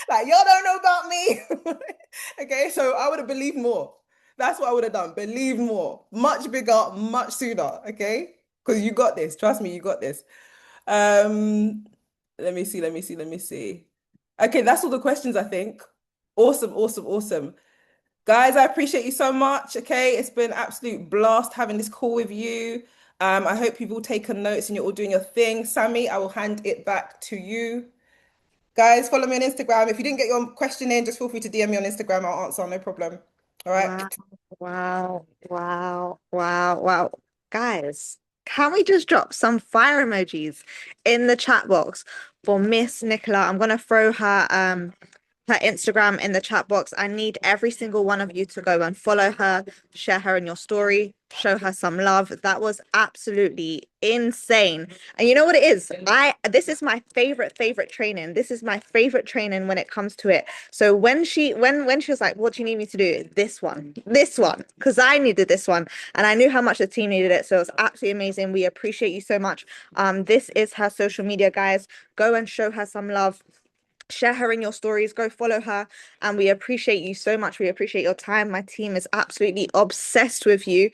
Like y'all don't know about me. Okay, so I would have believed more. That's what I would have done. Believe more. Much bigger, much sooner. Okay. Because you got this. Trust me, you got this. Um, let me see. Okay, that's all the questions, I think. Awesome, awesome, awesome. Guys, I appreciate you so much. Okay, it's been an absolute blast having this call with you. I hope you've all taken notes and you're all doing your thing. Sammy, I will hand it back to you. Guys, follow me on Instagram. If you didn't get your question in, just feel free to DM me on Instagram. I'll answer, no problem. All right. Wow, wow, wow, wow, wow. Guys, can we just drop some fire emojis in the chat box for Miss Nicola? I'm gonna throw her Instagram in the chat box. I need every single one of you to go and follow her, share her in your story. show her some love. That was absolutely insane. And you know what it is? This is my favorite training. This is my favorite training when it comes to it. So when she was like, what do you need me to do? This one, because I needed this one and I knew how much the team needed it. So it was absolutely amazing. We appreciate you so much. This is her social media, guys. Go and show her some love. Share her in your stories, go follow her, and we appreciate you so much. We appreciate your time. My team is absolutely obsessed with you.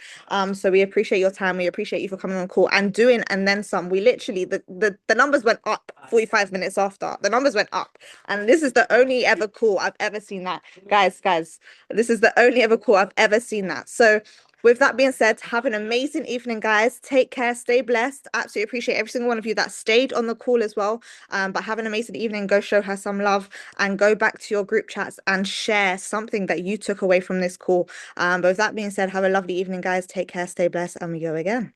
So we appreciate your time. We appreciate you for coming on call and doing and then some. We literally the numbers went up 45 minutes after. The numbers went up. And this is the only ever call I've ever seen that. Guys, this is the only ever call I've ever seen that. So with that being said, have an amazing evening, guys. Take care, stay blessed. Absolutely appreciate every single one of you that stayed on the call as well. But have an amazing evening. Go show her some love and go back to your group chats and share something that you took away from this call. But with that being said, have a lovely evening, guys. Take care, stay blessed, and we go again.